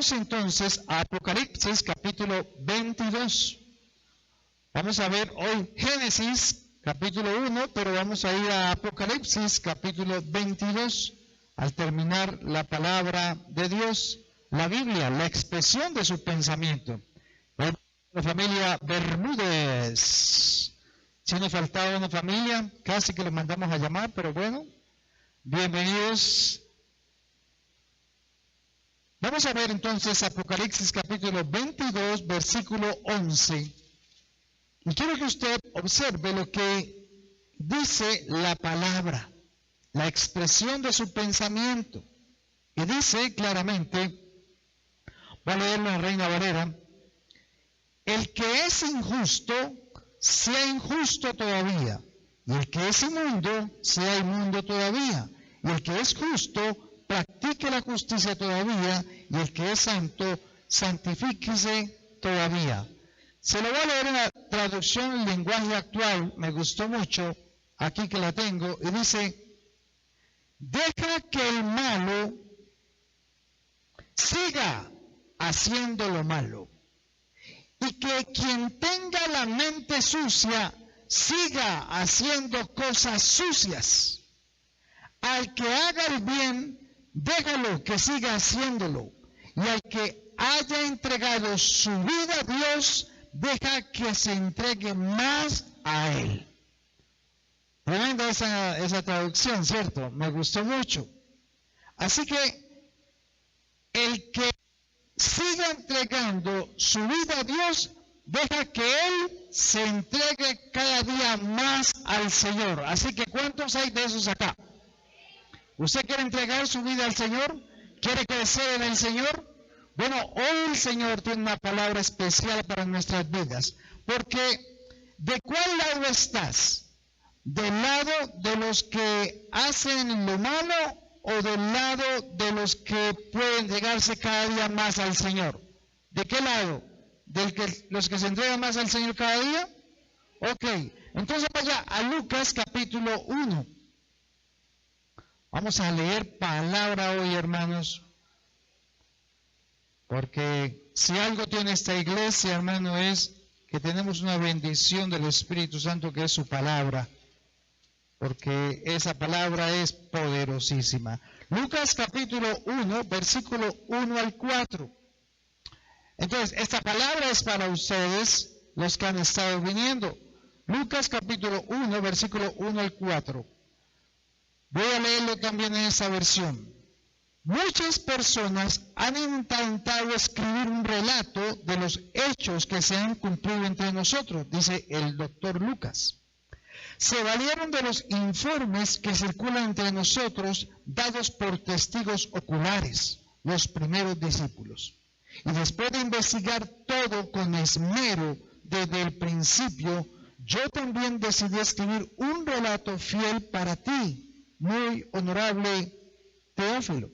Vamos entonces a Apocalipsis capítulo 22. Vamos a ver hoy Génesis capítulo 1, pero vamos a ir a Apocalipsis capítulo 22 al terminar la palabra de Dios, la Biblia, la expresión de su pensamiento. La familia Bermúdez. Si nos faltaba una familia, casi que los mandamos a llamar, pero bueno, bienvenidos. Vamos a ver entonces Apocalipsis capítulo 22, versículo 11. Y quiero que usted observe lo que dice la palabra, la expresión de su pensamiento. Y dice claramente, voy a leerlo en Reina Valera: el que es injusto, sea injusto todavía, y el que es inmundo, sea inmundo todavía, y el que es justo, practique la justicia todavía, y el que es santo, santifíquese todavía. Se lo voy a leer en la traducción en lenguaje actual, me gustó mucho, aquí que la tengo, y dice: deja que el malo siga haciendo lo malo, y que quien tenga la mente sucia siga haciendo cosas sucias. Al que haga el bien, déjalo que siga haciéndolo, y al que haya entregado su vida a Dios, deja que se entregue más a Él. Tremenda esa traducción, ¿cierto? Me gustó mucho. Así que el que siga entregando su vida a Dios, deja que Él se entregue cada día más al Señor. Así que ¿cuántos hay de esos acá? ¿Usted quiere entregar su vida al Señor? ¿Quiere crecer en el Señor? Bueno, hoy el Señor tiene una palabra especial para nuestras vidas, porque ¿de cuál lado estás? ¿Del lado de los que hacen lo malo o del lado de los que pueden entregarse cada día más al Señor? ¿De qué lado? ¿Los que se entregan más al Señor cada día? Ok, entonces vaya a Lucas capítulo 1. Vamos a leer palabra hoy, hermanos, porque si algo tiene esta iglesia, hermano, es que tenemos una bendición del Espíritu Santo, que es su palabra, porque esa palabra es poderosísima. Lucas capítulo 1, versículo 1 al 4. Entonces, esta palabra es para ustedes, los que han estado viniendo. Lucas capítulo 1, versículo 1 al 4. Voy a leerlo también en esa versión. Muchas personas han intentado escribir un relato de los hechos que se han cumplido entre nosotros, dice el doctor Lucas. Se valieron de los informes que circulan entre nosotros, dados por testigos oculares, los primeros discípulos. Y después de investigar todo con esmero desde el principio, yo también decidí escribir un relato fiel para ti, muy honorable Teófilo,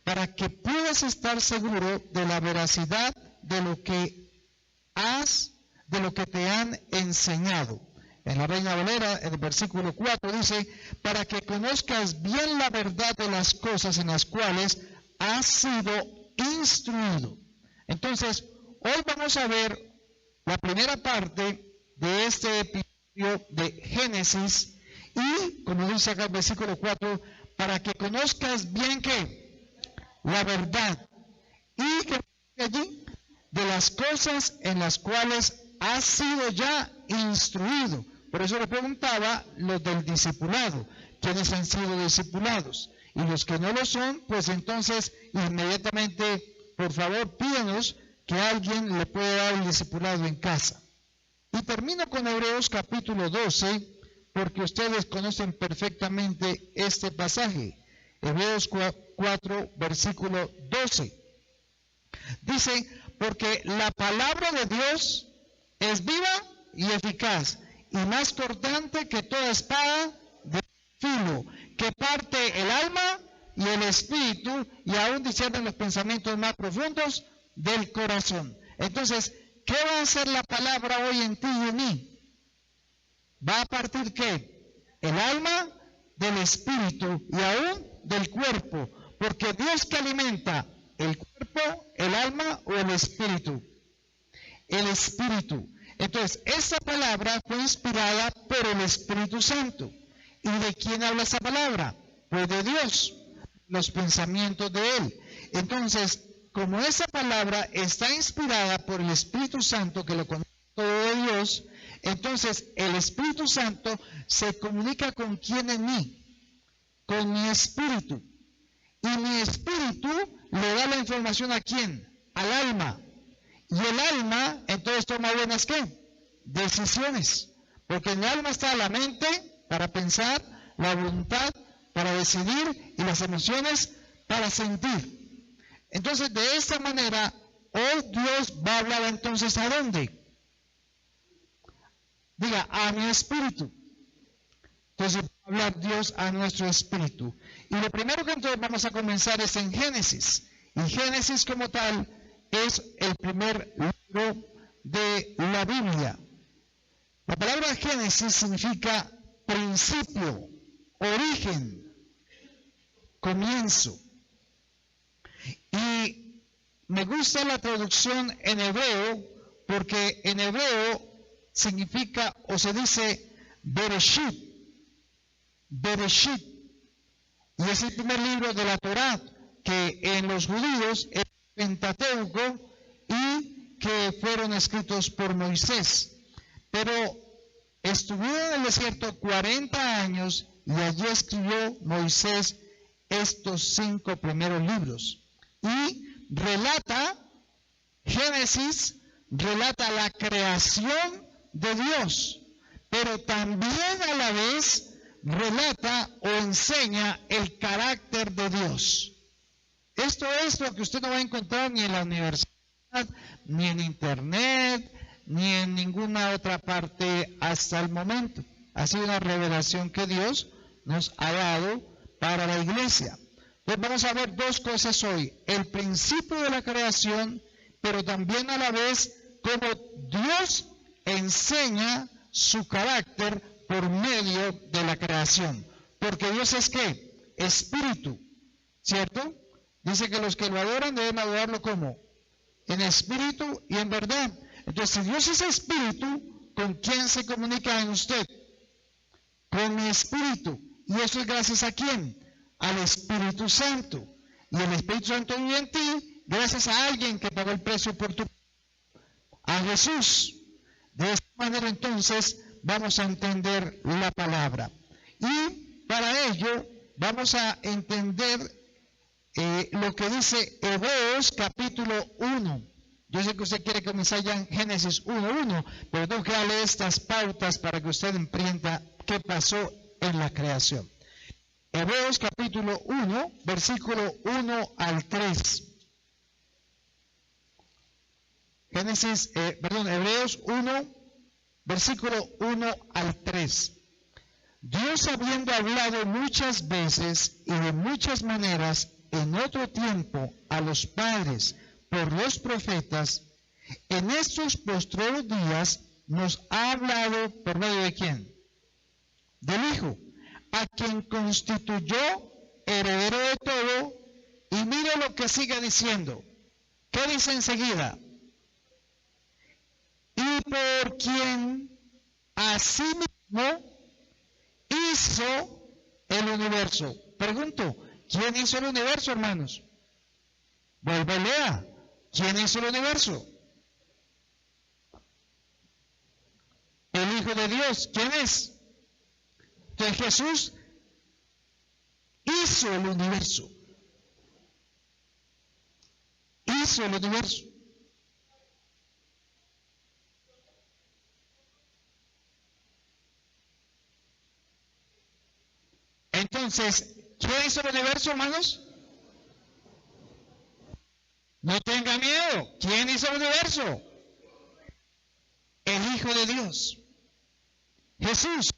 para que puedas estar seguro de la veracidad de lo que te han enseñado. En la Reina Valera, en el versículo 4 dice: para que conozcas bien la verdad de las cosas en las cuales has sido instruido. Entonces, hoy vamos a ver la primera parte de este episodio de Génesis, y, como dice acá el versículo 4, para que conozcas bien ¿qué? La verdad, y que allí de las cosas en las cuales has sido ya instruido. Por eso le preguntaba los del discipulado, ¿quiénes han sido discipulados? Y los que no lo son, pues entonces inmediatamente, por favor, pídanos que alguien le pueda dar el discipulado en casa. Y termino con Hebreos capítulo 12, porque ustedes conocen perfectamente este pasaje. Hebreos 4, versículo 12. Dice: porque la palabra de Dios es viva y eficaz, y más cortante que toda espada de filo, que parte el alma y el espíritu, y aún discierne los pensamientos más profundos del corazón. Entonces, ¿qué va a hacer la palabra hoy en ti y en mí? ¿Va a partir qué? El alma del espíritu y aún del cuerpo, porque Dios que alimenta el cuerpo el alma o el espíritu? El espíritu. Entonces, esa palabra fue inspirada por el Espíritu Santo. ¿Y de quién habla esa palabra? Pues de Dios, los pensamientos de Él. Entonces, como esa palabra está inspirada por el Espíritu Santo, que lo conoce todo de Dios, entonces el Espíritu Santo se comunica con quién en mí, con mi espíritu. Y mi espíritu le da la información ¿a quién? Al alma. Y el alma entonces toma buenas ¿qué? Decisiones. Porque en el alma está la mente para pensar, la voluntad para decidir y las emociones para sentir. Entonces de esta manera hoy Dios va a hablar entonces ¿a dónde? Diga, a mi espíritu. Entonces va a hablar Dios a nuestro espíritu. Y lo primero que entonces vamos a comenzar es en Génesis. Y Génesis como tal es el primer libro de la Biblia. La palabra Génesis significa principio, origen, comienzo. Y me gusta la traducción en hebreo porque en hebreo significa o se dice Bereshit. Bereshit. Y es el primer libro de la Torá que en los judíos es Pentateuco y que fueron escritos por Moisés. Pero estuvieron en el desierto 40 años y allí escribió Moisés estos 5 primeros libros. Y Génesis relata la creación de Dios, pero también a la vez relata o enseña el carácter de Dios. Esto es lo que usted no va a encontrar ni en la universidad, ni en internet, ni en ninguna otra parte hasta el momento. Ha sido una revelación que Dios nos ha dado para la iglesia. Pues vamos a ver dos cosas hoy: el principio de la creación, pero también a la vez cómo Dios enseña su carácter por medio de la creación. Porque Dios es ¿qué? Espíritu, ¿cierto? Dice que los que lo adoran deben adorarlo ¿cómo? En espíritu y en verdad. Entonces, si Dios es espíritu, ¿con quién se comunica en usted? Con mi espíritu. ¿Y eso es gracias a quién? Al Espíritu Santo. Y el Espíritu Santo vive en ti gracias a alguien que pagó el precio por tu... a Jesús. De esta manera entonces vamos a entender la palabra. Y para ello vamos a entender lo que dice Hebreos capítulo 1. Yo sé que usted quiere comenzar ya en Génesis 1:1, pero tengo que darle estas pautas para que usted entienda qué pasó en la creación. Hebreos capítulo 1, versículo 1 al 3. Hebreos 1, versículo 1 al 3. Dios, habiendo hablado muchas veces y de muchas maneras en otro tiempo a los padres por los profetas, en estos postreros días nos ha hablado por medio de ¿quién? Del Hijo, a quien constituyó heredero de todo. Y mire lo que sigue diciendo. ¿Qué dice enseguida? Y por quien asimismo hizo el universo. Pregunto, ¿quién hizo el universo, hermanos? Vuelve y lea. ¿Quién hizo el universo? El Hijo de Dios. ¿Quién es? Entonces Jesús hizo el universo. Hizo el universo. Entonces, ¿quién hizo el universo, hermanos? No tenga miedo. ¿Quién hizo el universo? El Hijo de Dios. Jesús.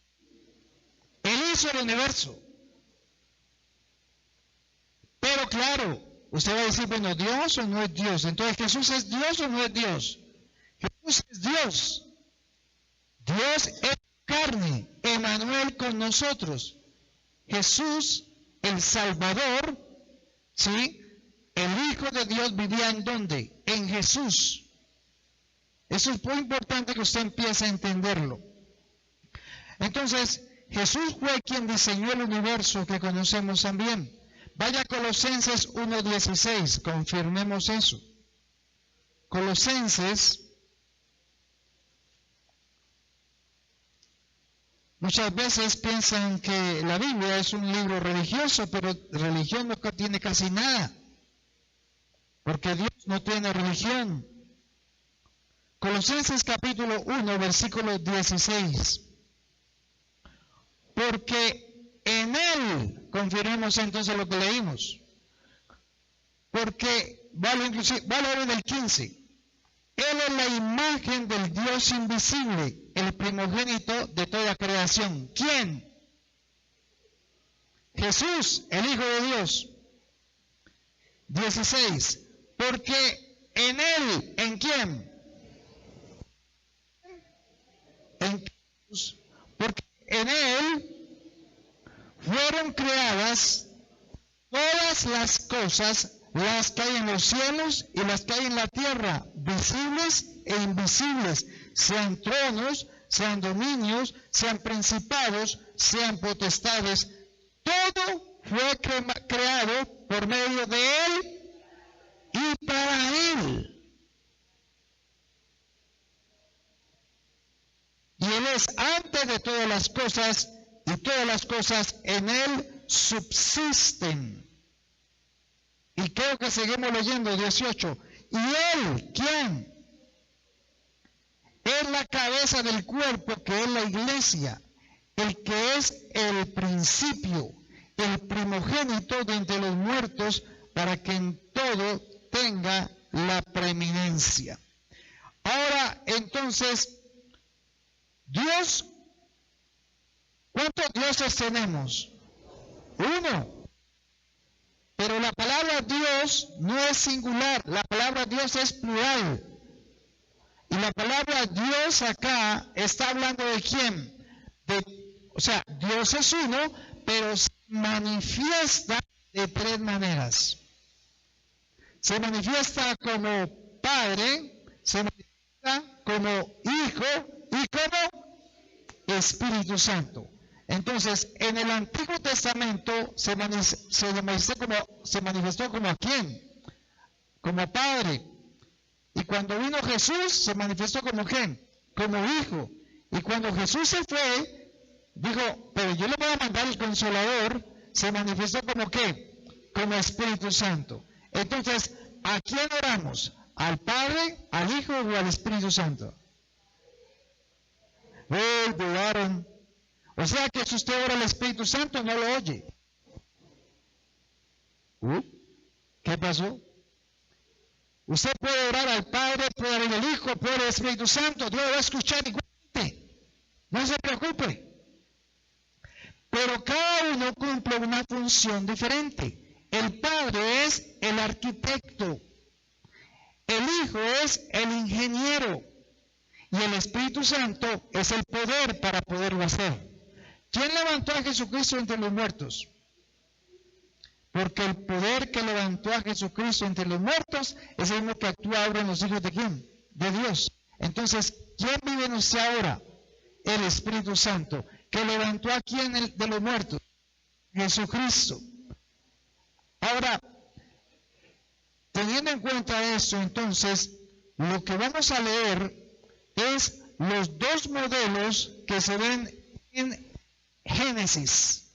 Él hizo el universo. Pero claro, usted va a decir, bueno, ¿Dios o no es Dios? Entonces, ¿Jesús es Dios o no es Dios? Jesús es Dios. Dios es carne, Emmanuel con nosotros. Jesús, el Salvador, ¿sí? El Hijo de Dios vivía ¿en dónde? En Jesús. Eso es muy importante que usted empiece a entenderlo. Entonces, Jesús fue quien diseñó el universo que conocemos también. Vaya a Colosenses 1:16, confirmemos eso. Colosenses, muchas veces piensan que la Biblia es un libro religioso, pero religión no tiene casi nada, porque Dios no tiene religión. Colosenses capítulo 1, versículo 16. Porque en Él, confirmemos entonces lo que leímos, porque, vale a leer el 15, Él es la imagen del Dios invisible, el primogénito de toda creación. ¿Quién? Jesús, el Hijo de Dios. 16, porque en Él, ¿en quién? En Jesús, porque en Él fueron creadas todas las cosas, las que hay en los cielos y las que hay en la tierra, visibles e invisibles, sean tronos, sean dominios, sean principados, sean potestades. Todo fue creado por medio de Él y para Él. Y Él es antes de todas las cosas, y todas las cosas en Él subsisten. Y creo que seguimos leyendo 18. ¿Y Él quién? Es la cabeza del cuerpo, que es la iglesia, el que es el principio, el primogénito de entre los muertos, para que en todo tenga la preeminencia. Ahora, entonces, Dios, ¿cuántos dioses tenemos? Uno. Pero la palabra Dios no es singular, la palabra Dios es plural. Y la palabra Dios acá está hablando de quién? O sea, Dios es uno, pero se manifiesta de tres maneras. Se manifiesta como Padre, se manifiesta como Hijo y como Espíritu Santo. Entonces, en el Antiguo Testamento se manifestó como ¿a quién? Como Padre. Y cuando vino Jesús, se manifestó como ¿quién? Como Hijo. Y cuando Jesús se fue, dijo, pero yo le voy a mandar el Consolador, se manifestó como ¿qué? Como Espíritu Santo. Entonces, ¿a quién oramos? ¿Al Padre, al Hijo o al Espíritu Santo? Dudaron. O sea que si usted ora al Espíritu Santo, no lo oye. ¿Qué pasó? Usted puede orar al Padre, puede orar al Hijo, puede orar al Espíritu Santo, Dios lo va a escuchar igualmente. No se preocupe. Pero cada uno cumple una función diferente. El Padre es el arquitecto, el Hijo es el ingeniero y el Espíritu Santo es el poder para poderlo hacer. ¿Quién levantó a Jesucristo entre los muertos? Porque el poder que levantó a Jesucristo entre los muertos es el mismo que actúa ahora en los hijos de ¿quién? De Dios. Entonces, ¿quién vive en usted ahora? El Espíritu Santo. ¿Que levantó a quién de los muertos? Jesucristo. Ahora, teniendo en cuenta eso, entonces, lo que vamos a leer es los dos modelos que se ven en Génesis.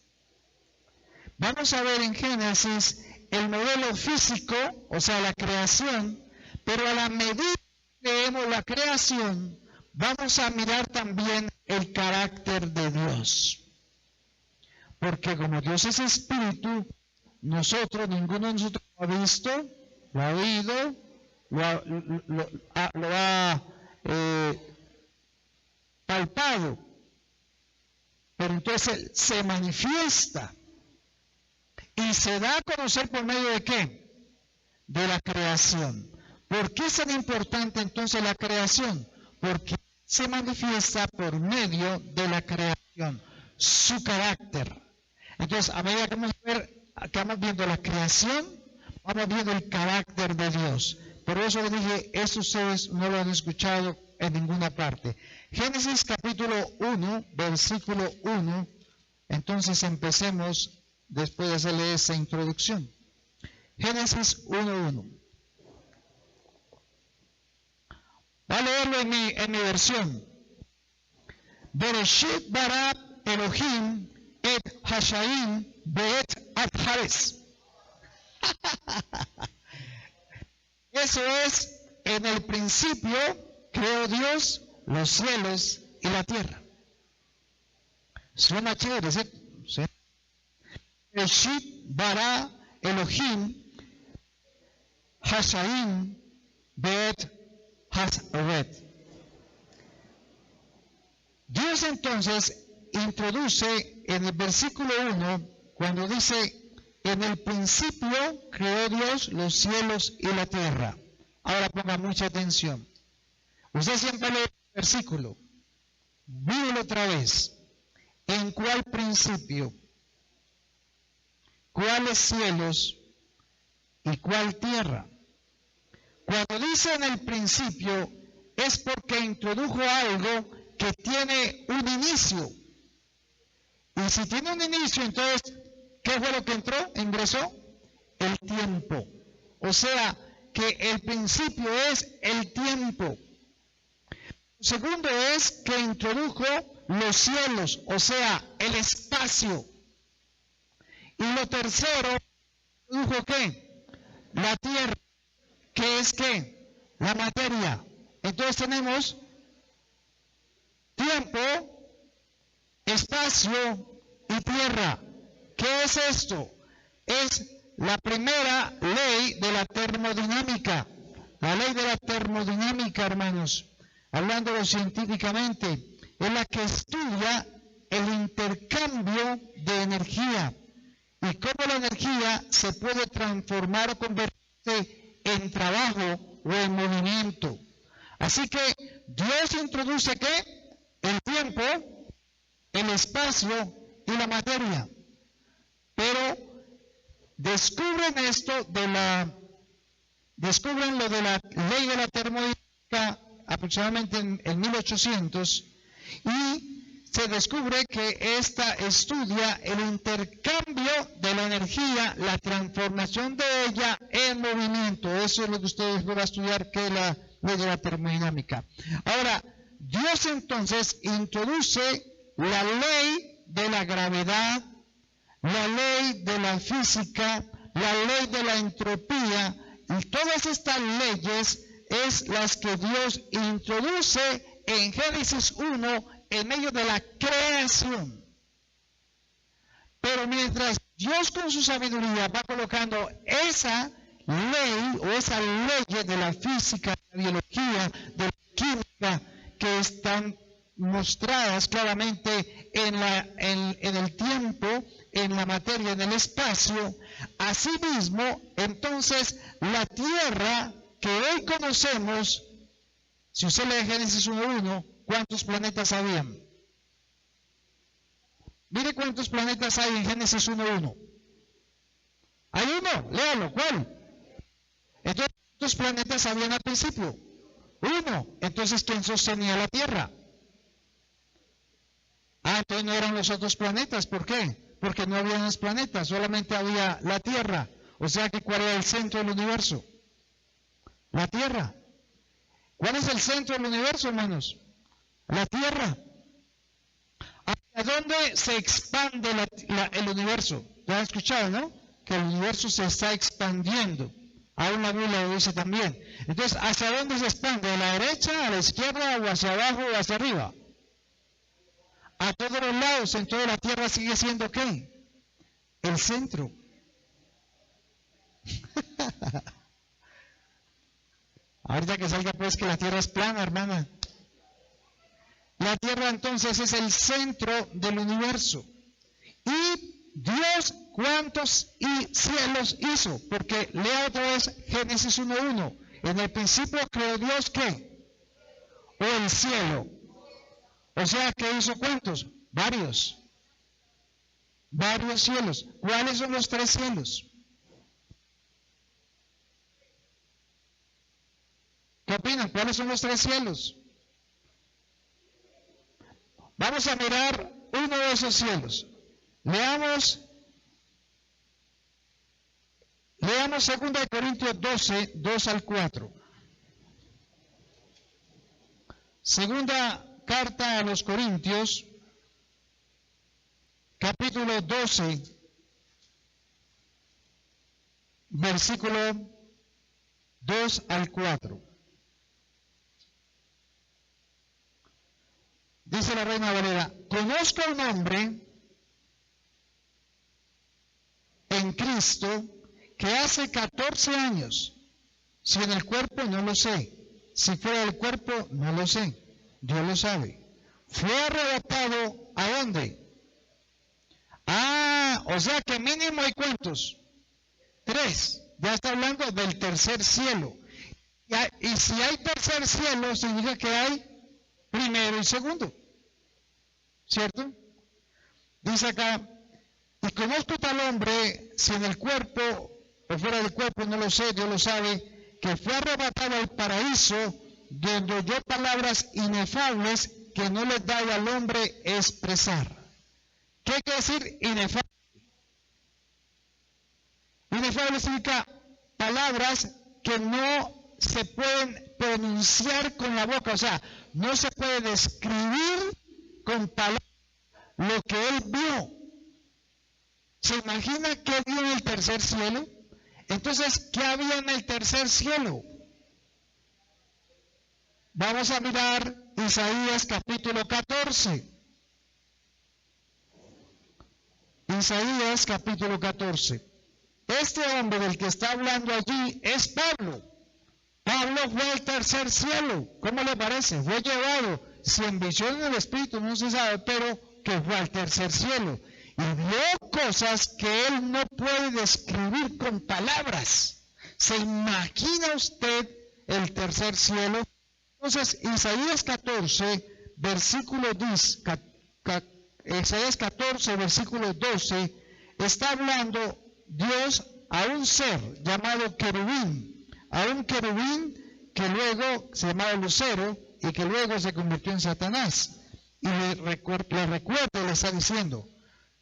Vamos a ver en Génesis el modelo físico, o sea, la creación, pero a la medida que vemos la creación, vamos a mirar también el carácter de Dios. Porque como Dios es espíritu, ninguno de nosotros lo ha visto, lo ha oído, lo ha palpado. Pero entonces Él se manifiesta y se da a conocer por medio de ¿qué? De la creación. ¿Por qué es tan importante entonces la creación? Porque se manifiesta por medio de la creación, su carácter. Entonces, a medida que vamos viendo la creación, vamos viendo el carácter de Dios. Por eso le dije, esto ustedes no lo han escuchado en ninguna parte. Génesis capítulo 1, versículo 1. Entonces empecemos después de hacerle esa introducción. Génesis 1:1. Va a leerlo en mi versión. Bereshit bara Elohim et Hashaim beet Haaretz. Eso es, en el principio creó Dios los cielos y la tierra. Suena chévere, ¿cierto? ¿Sí? Bereshit bara Elohim Hashaim beet Haaretz. Dios entonces introduce en el versículo 1, cuando dice, en el principio creó Dios los cielos y la tierra. Ahora ponga mucha atención. Usted siempre lee el versículo. Mírelo otra vez. ¿En cuál principio? ¿Cuáles cielos y cuál tierra? Cuando dice en el principio, es porque introdujo algo que tiene un inicio. Y si tiene un inicio, entonces, ¿qué fue lo que entró? Ingresó el tiempo. O sea, que el principio es el tiempo. Segundo es que introdujo los cielos, o sea, el espacio. Y lo tercero, introdujo ¿qué? La tierra, que es ¿qué? La materia. Entonces tenemos tiempo, espacio y tierra. ¿Qué es esto? Es la primera ley de la termodinámica. La ley de la termodinámica, hermanos, hablándolo científicamente, es la que estudia el intercambio de energía y cómo la energía se puede transformar o convertirse en trabajo o en movimiento. Así que Dios introduce ¿qué? El tiempo, el espacio y la materia. Pero descubren lo de la ley de la termodinámica aproximadamente en 1800 y se descubre que esta estudia el intercambio de la energía, la transformación de ella en movimiento. Eso es lo que ustedes van a estudiar, que es la ley de la termodinámica. Ahora, Dios entonces introduce la ley de la gravedad, la ley de la física, la ley de la entropía, y todas estas leyes es las que Dios introduce en Génesis 1 en medio de la creación. Pero mientras Dios con su sabiduría va colocando esa ley o esas leyes de la física, de la biología, de la química, que están mostradas claramente en el tiempo, en la materia, en el espacio, asimismo, entonces la tierra que hoy conocemos, si usted lee Génesis 1:1, ¿cuántos planetas habían? Mire cuántos planetas hay en Génesis 1:1. Hay uno, léalo, ¿cuál? Entonces, ¿cuántos planetas habían al principio? Uno. Entonces, ¿quién sostenía la Tierra? Entonces no eran los otros planetas. ¿Por qué? Porque no había más planetas, solamente había la Tierra. O sea que ¿cuál era el centro del universo? La Tierra. ¿Cuál es el centro del universo, hermanos? La Tierra. ¿Hacia dónde se expande el universo? Ya han escuchado, ¿no? Que el universo se está expandiendo. Aún la Biblia lo dice también. Entonces, ¿hacia dónde se expande? ¿A la derecha, a la izquierda, o hacia abajo, o hacia arriba? A todos los lados. Entonces la Tierra sigue siendo ¿qué? El centro. Ahorita que salga pues que la Tierra es plana, hermana. La Tierra entonces es el centro del universo. Y Dios, ¿cuántos cielos hizo? Porque lea otra vez Génesis 1:1. En el principio creó Dios ¿qué? O el cielo. O sea, ¿que hizo cuántos? Varios. Varios cielos. ¿Cuáles son los tres cielos? opinan? ¿Cuáles son los 3 cielos? Vamos a mirar uno de esos cielos. Leamos 2 Corintios 12, 2 al 4. Segunda carta a los Corintios, capítulo 12, versículo 2 al 4. Dice la Reina Valera: conozco a un hombre en Cristo que hace 14 años, si en el cuerpo no lo sé, si fuera del cuerpo no lo sé, Dios lo sabe, fue arrebatado ¿a dónde? O sea que mínimo hay ¿cuántos? 3. Ya está hablando del tercer cielo. Y si hay tercer cielo, significa que hay primero y segundo, ¿cierto? Dice acá: y conozco tal hombre, si en el cuerpo o fuera del cuerpo no lo sé, Dios lo sabe, que fue arrebatado al paraíso, donde oyó palabras inefables que no les daba al hombre expresar. ¿Qué quiere decir inefable? Inefable significa palabras que no se pueden pronunciar con la boca, o sea, no se puede describir con palabras lo que él vio. ¿Se imagina qué vio en el tercer cielo? Entonces, ¿qué había en el tercer cielo? Vamos a mirar Isaías capítulo 14. Isaías capítulo 14. Este hombre del que está hablando allí es Pablo. Pablo fue al tercer cielo. ¿Cómo le parece? Fue llevado, si en visión del Espíritu no se sabe, pero que fue al tercer cielo. Y vio cosas que él no puede describir con palabras. ¿Se imagina usted el tercer cielo? Entonces, Isaías 14, versículo 10, Isaías 14, versículo 12, está hablando Dios a un ser llamado querubín, a un querubín que luego se llamaba Lucero y que luego se convirtió en Satanás. Y le recuerda, le está diciendo: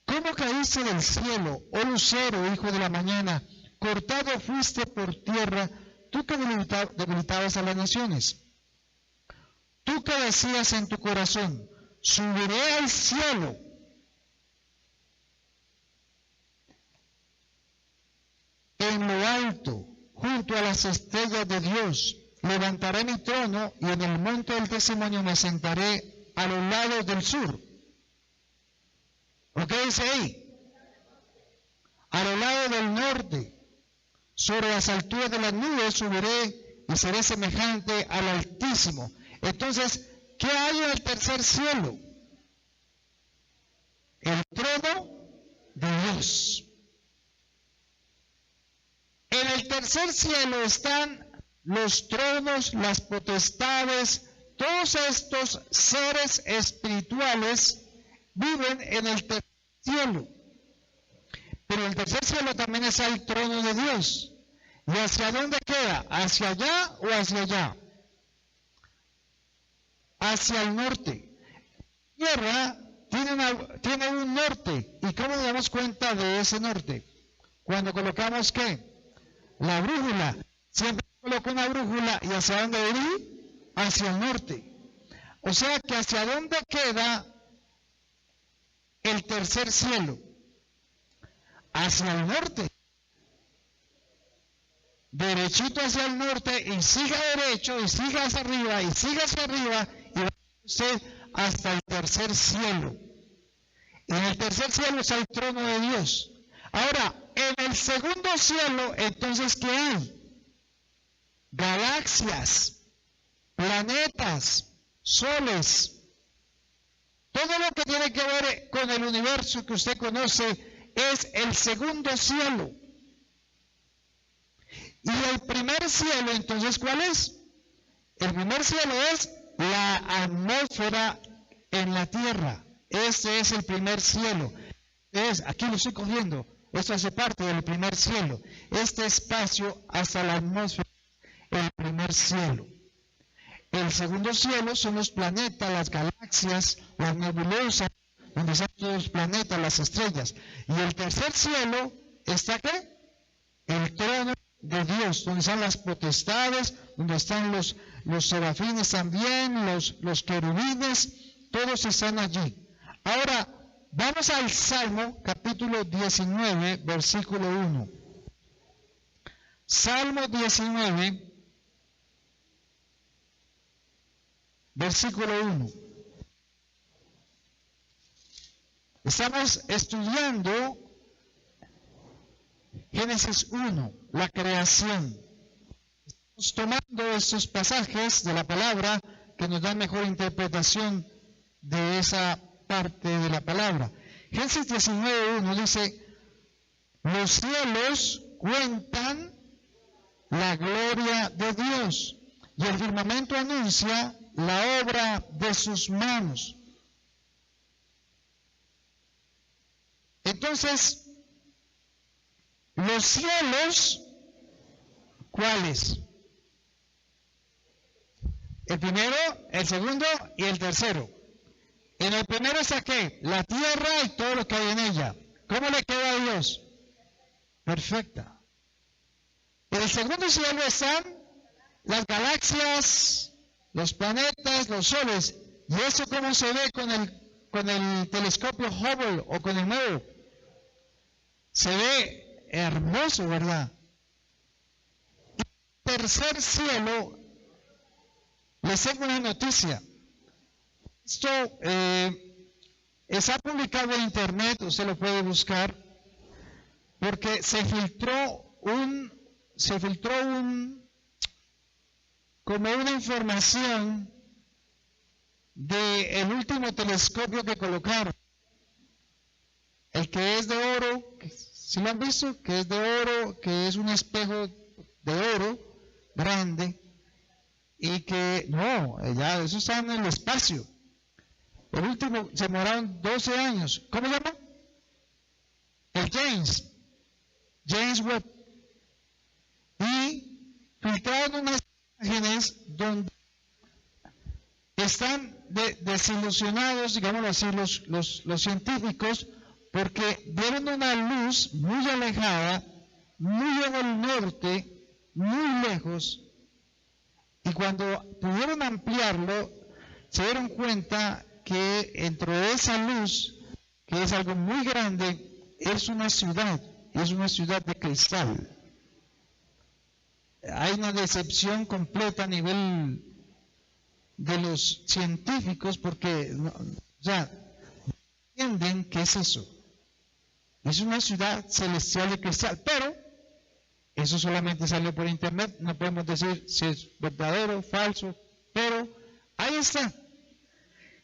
¿cómo caíste del cielo, oh Lucero, hijo de la mañana? Cortado fuiste por tierra, tú que debilitabas a las naciones. Tú que decías en tu corazón: subiré al cielo. En lo alto, junto a las estrellas de Dios, levantaré mi trono y en el monte del testimonio me sentaré a los lados del sur. ¿Lo que dice ahí? A los lados del norte, sobre las alturas de las nubes subiré y seré semejante al Altísimo. Entonces, ¿qué hay en el tercer cielo? El trono de Dios. En el tercer cielo están los tronos, las potestades, todos estos seres espirituales viven en el tercer cielo. Pero en el tercer cielo también está el trono de Dios. ¿Y hacia dónde queda? ¿Hacia allá o hacia allá? Hacia el norte. La tierra tiene un norte. ¿Y cómo nos damos cuenta de ese norte? Cuando colocamos ¿qué? La brújula. Siempre coloco una brújula. ¿Y hacia dónde voy? Hacia el norte. O sea que hacia dónde queda el tercer cielo. Hacia el norte. Derechito hacia el norte y siga derecho y siga hacia arriba y siga hacia arriba y va usted hasta el tercer cielo. En el tercer cielo está el trono de Dios. Ahora, en el segundo cielo, entonces, ¿qué hay? Galaxias, planetas, soles. Todo lo que tiene que ver con el universo que usted conoce es el segundo cielo. Y el primer cielo, entonces, ¿cuál es? El primer cielo es la atmósfera en la tierra. Ese es el primer cielo. Aquí lo estoy cogiendo. Esto hace parte del primer cielo. Este espacio hasta la atmósfera, el primer cielo. El segundo cielo son los planetas, las galaxias, las nebulosas, donde están todos los planetas, las estrellas. Y el tercer cielo está ¿qué? El trono de Dios, donde están las potestades, donde están los serafines también, los querubines, todos están allí. Ahora, vamos al Salmo capítulo 19, versículo 1. Salmo 19, versículo 1. Estamos estudiando Génesis 1, la creación. Estamos tomando estos pasajes de la palabra que nos dan mejor interpretación de esa parte de la palabra. Génesis 19, 1 dice: los cielos cuentan la gloria de Dios, y el firmamento anuncia la obra de sus manos. Entonces, los cielos, ¿cuáles? El primero, el segundo y el tercero. En el primero está ¿qué? La tierra y todo lo que hay en ella. ¿Cómo le queda a Dios? Perfecta. En el segundo cielo están las galaxias, los planetas, los soles. ¿Y eso cómo se ve con el telescopio Hubble o con el nuevo? Se ve hermoso, ¿verdad? Y el tercer cielo, les tengo una noticia. Esto está publicado en internet, usted lo puede buscar, porque se filtró como una información del último telescopio que colocaron, el que es de oro, ¿sí lo han visto? Que es de oro, que es un espejo de oro grande, y que no, ya eso está en el espacio. El último se demoraron 12 años. ¿Cómo se llama? El James Webb. Y filtraron unas imágenes donde están desilusionados, digámoslo así, los científicos, porque vieron una luz muy alejada, muy en el norte, muy lejos, y cuando pudieron ampliarlo, se dieron cuenta que dentro de esa luz, que es algo muy grande, es una ciudad de cristal. Hay una decepción completa a nivel de los científicos porque ya entienden qué es eso. Es una ciudad celestial de cristal, pero eso solamente salió por internet, no podemos decir si es verdadero o falso, pero ahí está.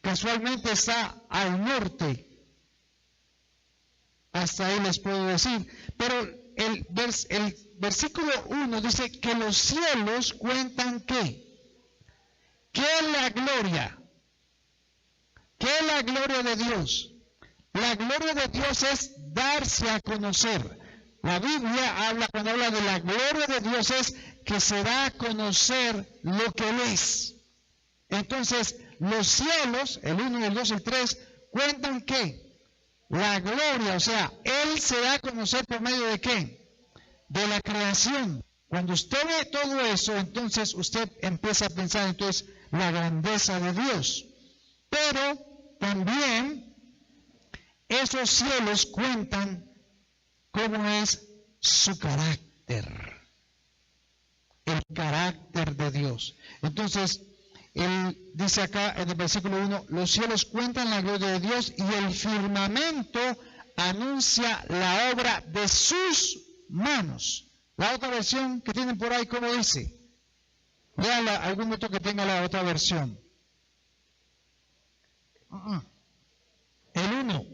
Casualmente está al norte, hasta ahí les puedo decir, pero el versículo 1 dice que los cielos cuentan ¿qué? ¿Qué es la gloria? ¿Qué es la gloria de Dios? La gloria de Dios es darse a conocer. La Biblia habla, cuando habla de la gloria de Dios, es que se da a conocer lo que Él es. Entonces, los cielos, el 1, el 2, el 3, cuentan ¿qué? La gloria, o sea, Él se da a conocer por medio de ¿qué? De la creación. Cuando usted ve todo eso, entonces usted empieza a pensar entonces la grandeza de Dios. Pero también esos cielos cuentan cómo es su carácter, el carácter de Dios. Entonces, él dice acá en el versículo 1, los cielos cuentan la gloria de Dios y el firmamento anuncia la obra de sus manos. La otra versión que tienen por ahí, ¿cómo dice? Vean algún otro que tenga la otra versión. El 1.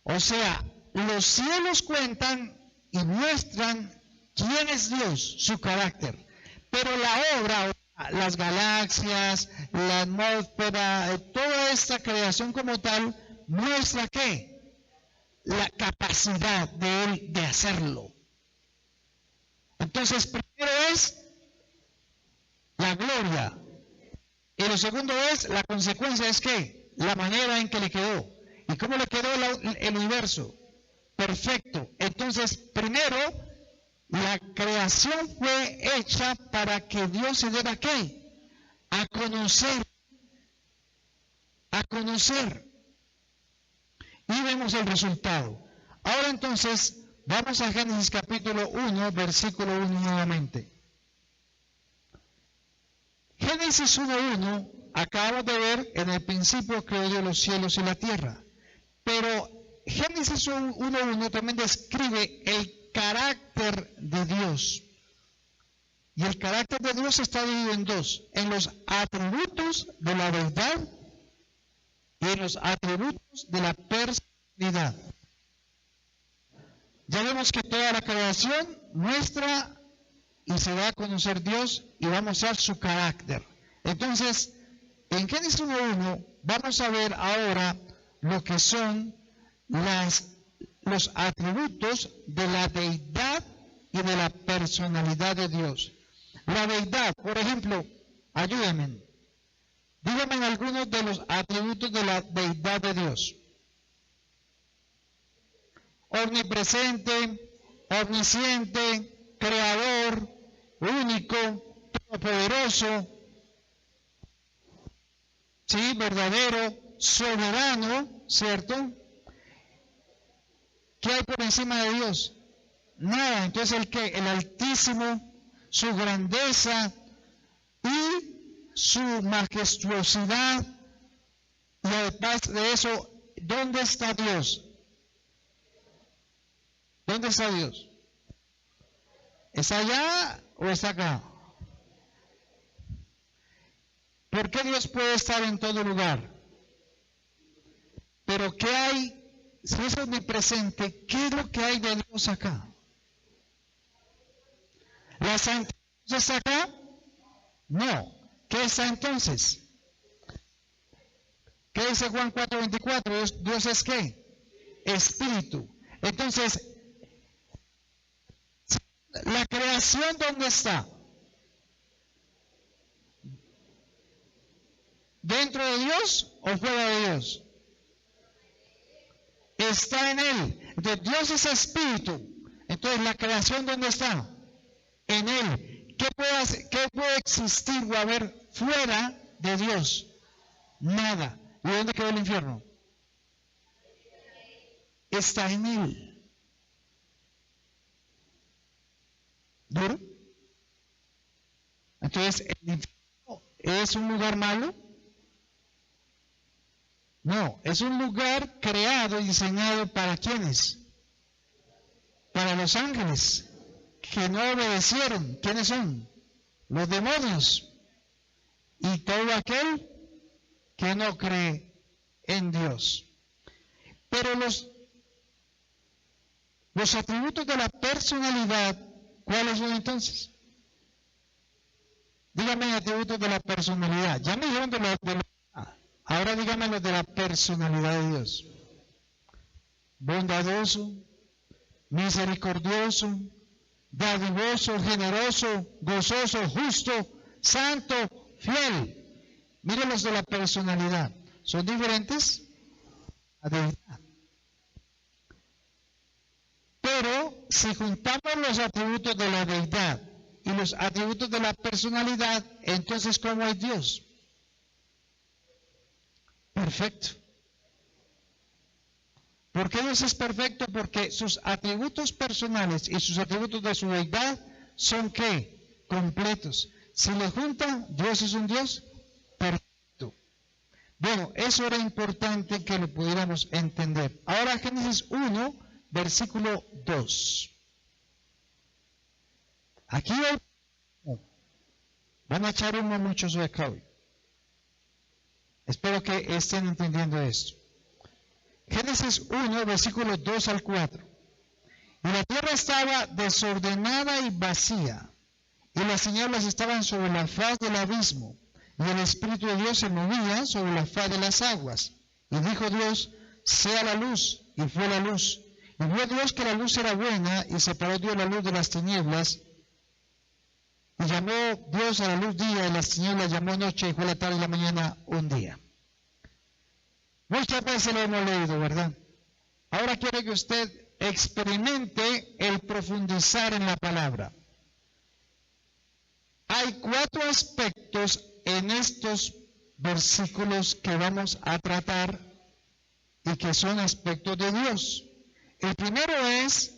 O sea, los cielos cuentan y muestran quién es Dios, su carácter. Pero la obra, las galaxias, la atmósfera, toda esta creación como tal, muestra ¿qué? La capacidad de Él de hacerlo. Entonces, primero es la gloria. Y lo segundo es, la consecuencia es que la manera en que le quedó. ¿Y cómo le quedó el universo? Perfecto. Entonces, primero, la creación fue hecha para que Dios se diera ¿qué? A conocer. A conocer. Y vemos el resultado. Ahora entonces, vamos a Génesis capítulo 1, versículo 1 nuevamente. Génesis 1.1, acabamos de ver, en el principio creó Dios los cielos y la tierra. Pero Génesis 1.1 también describe el carácter de Dios. Y el carácter de Dios está dividido en dos, en los atributos de la verdad y en los atributos de la personalidad. Ya vemos que toda la creación muestra y se da a conocer Dios y va a mostrar su carácter. Entonces, en Génesis 1.1 vamos a ver ahora lo que son los atributos de la deidad y de la personalidad de Dios. La deidad, por ejemplo, ayúdenme, díganme algunos de los atributos de la deidad de Dios. Omnipresente, omnisciente, creador, único, todopoderoso, sí, verdadero, soberano, ¿cierto? ¿Qué hay por encima de Dios? Nada. Entonces el Altísimo, su grandeza y su majestuosidad, y además de eso, ¿dónde está Dios? ¿Dónde está Dios? ¿Está allá o está acá? ¿Por qué Dios puede estar en todo lugar? Pero ¿qué hay? Si es omnipresente, ¿qué es lo que hay de Dios acá? ¿La santidad está acá? No. ¿Qué está entonces? ¿Qué dice Juan 4:24? ¿Dios es qué? Espíritu. Entonces, ¿la creación dónde está? ¿Dentro de Dios o fuera de Dios? Está en Él. Entonces, Dios es espíritu. Entonces, ¿la creación dónde está? En Él. ¿Qué puede existir o haber fuera de Dios? Nada. ¿Y dónde quedó el infierno? Está en Él. ¿Duro? Entonces, ¿el infierno es un lugar malo? No, es un lugar creado y diseñado ¿para quiénes? Para los ángeles, que no obedecieron. ¿Quiénes son? Los demonios. Y todo aquel que no cree en Dios. Pero los atributos de la personalidad, ¿cuáles son entonces? Díganme atributos de la personalidad. Ya me dijeron ahora díganme los de la personalidad de Dios. Bondadoso, misericordioso, dadivoso, generoso, gozoso, justo, santo, fiel. Miren los de la personalidad. ¿Son diferentes? La deidad. Pero si juntamos los atributos de la deidad y los atributos de la personalidad, entonces ¿cómo es Dios? Perfecto. ¿Por qué Dios es perfecto? Porque sus atributos personales y sus atributos de su deidad son ¿qué? Completos. Si le juntan, Dios es un Dios perfecto. Bueno, eso era importante que lo pudiéramos entender. Ahora Génesis 1, versículo 2. Aquí van a echar humo muchos de acá hoy. Espero que estén entendiendo esto. Génesis 1, versículos 2 al 4. Y la tierra estaba desordenada y vacía, y las tinieblas estaban sobre la faz del abismo, y el Espíritu de Dios se movía sobre la faz de las aguas. Y dijo Dios, sea la luz, y fue la luz. Y vio Dios que la luz era buena, y separó Dios la luz de las tinieblas. Y llamó Dios a la luz día, y la tinieblas llamó noche, y fue la tarde y la mañana un día. Muchas veces lo hemos leído, ¿verdad? Ahora quiero que usted experimente el profundizar en la palabra. Hay 4 aspectos en estos versículos que vamos a tratar y que son aspectos de Dios. El primero es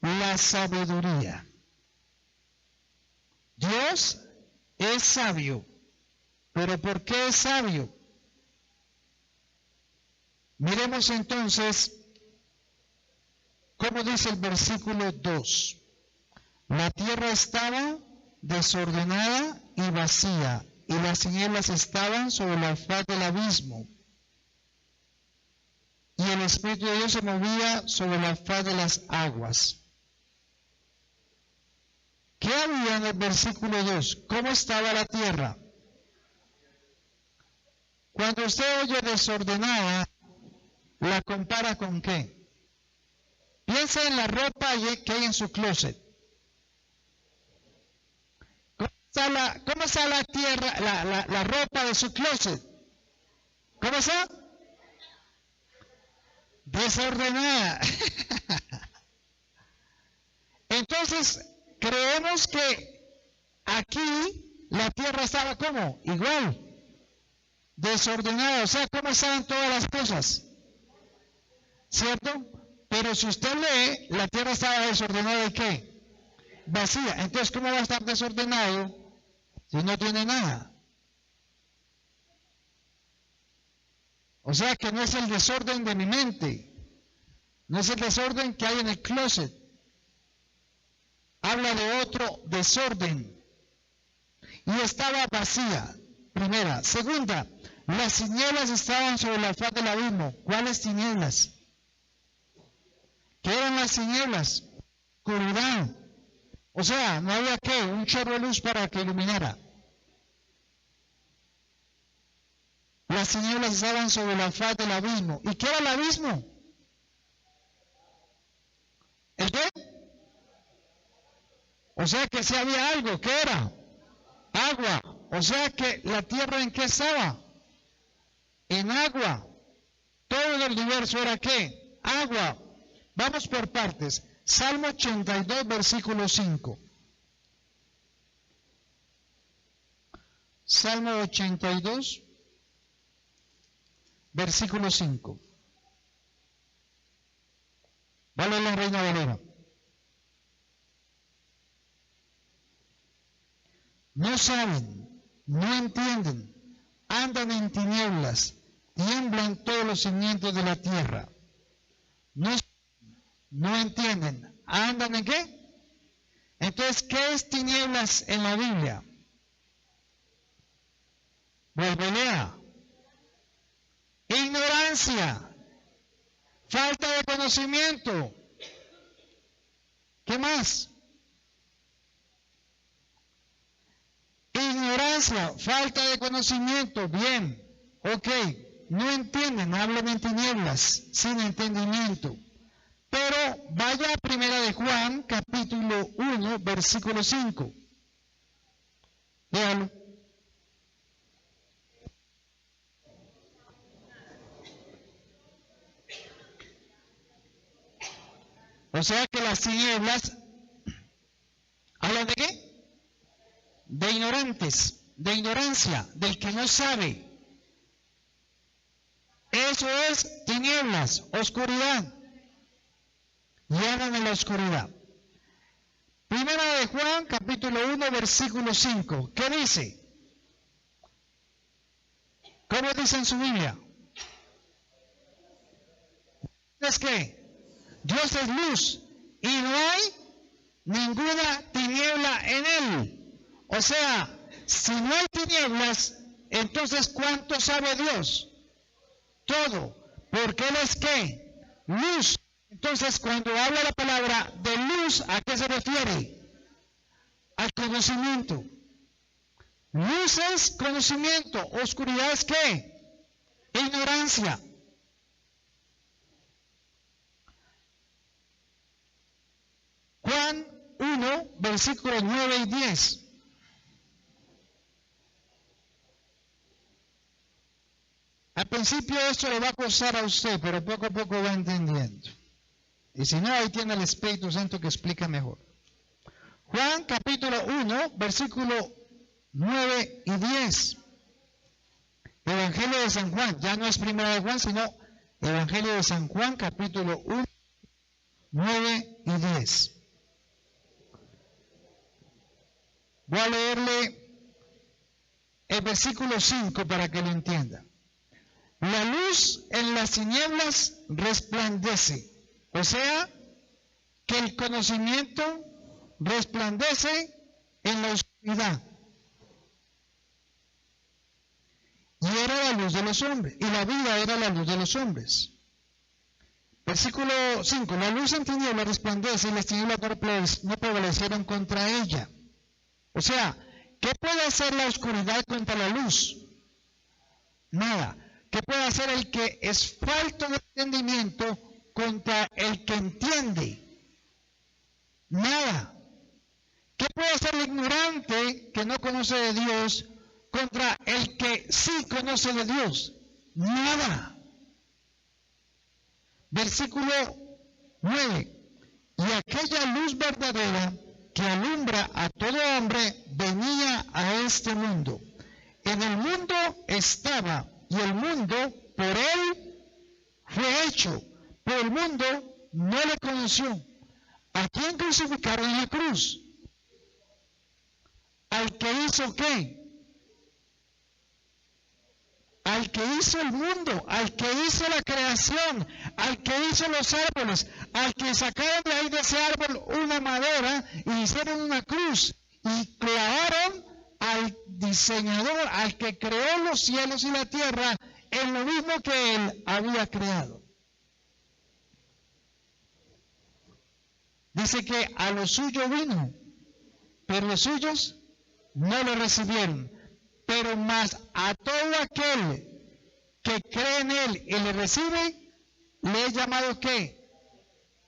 la sabiduría. Dios es sabio, pero ¿por qué es sabio? Miremos entonces cómo dice el versículo 2. La tierra estaba desordenada y vacía, y las tinieblas estaban sobre la faz del abismo, y el Espíritu de Dios se movía sobre la faz de las aguas. ¿Qué había en el versículo 2? ¿Cómo estaba la tierra? Cuando usted oye desordenada, ¿la compara con qué? Piensa en la ropa que hay en su closet. ¿Cómo está la tierra, la ropa de su closet? ¿Cómo está? Desordenada. Entonces, creemos que aquí la tierra estaba ¿cómo? Igual. Desordenada. O sea, ¿cómo estaban todas las cosas? ¿Cierto? Pero si usted lee, la tierra estaba desordenada ¿de qué? Vacía. Entonces, ¿cómo va a estar desordenado si no tiene nada? O sea que no es el desorden de mi mente, no es el desorden que hay en el closet. Habla de otro desorden. Y estaba vacía, primera. Segunda, las tinieblas estaban sobre la faz del abismo. ¿Cuáles tinieblas? ¿Qué eran las tinieblas? Oscuridad. O sea, no había ¿qué? Un chorro de luz para que iluminara. Las tinieblas estaban sobre la faz del abismo. ¿Y qué era el abismo? ¿El qué? O sea que si había algo, ¿qué era? Agua. O sea que la tierra ¿en qué estaba? En agua. Todo el universo era ¿qué? Agua. Vamos por partes. Salmo 82, versículo 5. Salmo 82, versículo 5. Vale la Reina Valera. No saben, no entienden, andan en tinieblas, tiemblan todos los cimientos de la tierra. No entienden, andan en qué? Entonces, ¿qué es tinieblas en la Biblia? Volvelea. Ignorancia, falta de conocimiento. ¿Qué más? Ignorancia, falta de conocimiento. Bien, ok. No entienden, hablan en tinieblas, sin entendimiento. Pero vaya a Primera de Juan, capítulo 1, versículo 5. Léalo. O sea que las tinieblas hablan de qué? De ignorantes, de ignorancia, del que no sabe. Eso es tinieblas, oscuridad. Y hablan en la oscuridad. Primera de Juan, capítulo 1, versículo 5. ¿Qué dice? ¿Cómo dice en su Biblia? Es que Dios es luz y no hay ninguna tiniebla en él. O sea, si no hay tinieblas, entonces ¿cuánto sabe Dios? Todo, porque Él es ¿qué? Luz. Entonces, cuando habla la palabra de luz, ¿a qué se refiere? Al conocimiento. Luz es conocimiento, oscuridad es ¿qué? Ignorancia. Juan 1, versículos 9 y 10. Al principio esto le va a costar a usted, pero poco a poco va entendiendo. Y si no, ahí tiene el Espíritu Santo que explica mejor. Juan capítulo 1, versículo 9 y 10. Evangelio de San Juan, ya no es Primera de Juan, sino Evangelio de San Juan, capítulo 1, 9 y 10. Voy a leerle el versículo 5 para que lo entienda. La luz en las tinieblas resplandece, o sea, que el conocimiento resplandece en la oscuridad. Y era la luz de los hombres, y la vida era la luz de los hombres. Versículo 5. La luz en tinieblas resplandece y las tinieblas no prevalecieron contra ella. O sea, ¿qué puede hacer la oscuridad contra la luz? Nada. ¿Qué puede hacer el que es falto de entendimiento contra el que entiende? Nada. ¿Qué puede hacer el ignorante que no conoce de Dios contra el que sí conoce de Dios? Nada. Versículo 9. Y aquella luz verdadera que alumbra a todo hombre venía a este mundo. En el mundo estaba, y el mundo por él fue hecho, pero el mundo no le conoció. ¿A quién crucificaron en la cruz? ¿Al que hizo qué? Al que hizo el mundo, al que hizo la creación, al que hizo los árboles, al que sacaron de ahí de ese árbol una madera y hicieron una cruz y clavaron al diseñador, al que creó los cielos y la tierra en lo mismo que él había creado. Dice que a lo suyo vino, pero los suyos no lo recibieron. Pero más a todo aquel que cree en él y le recibe, le he llamado ¿qué?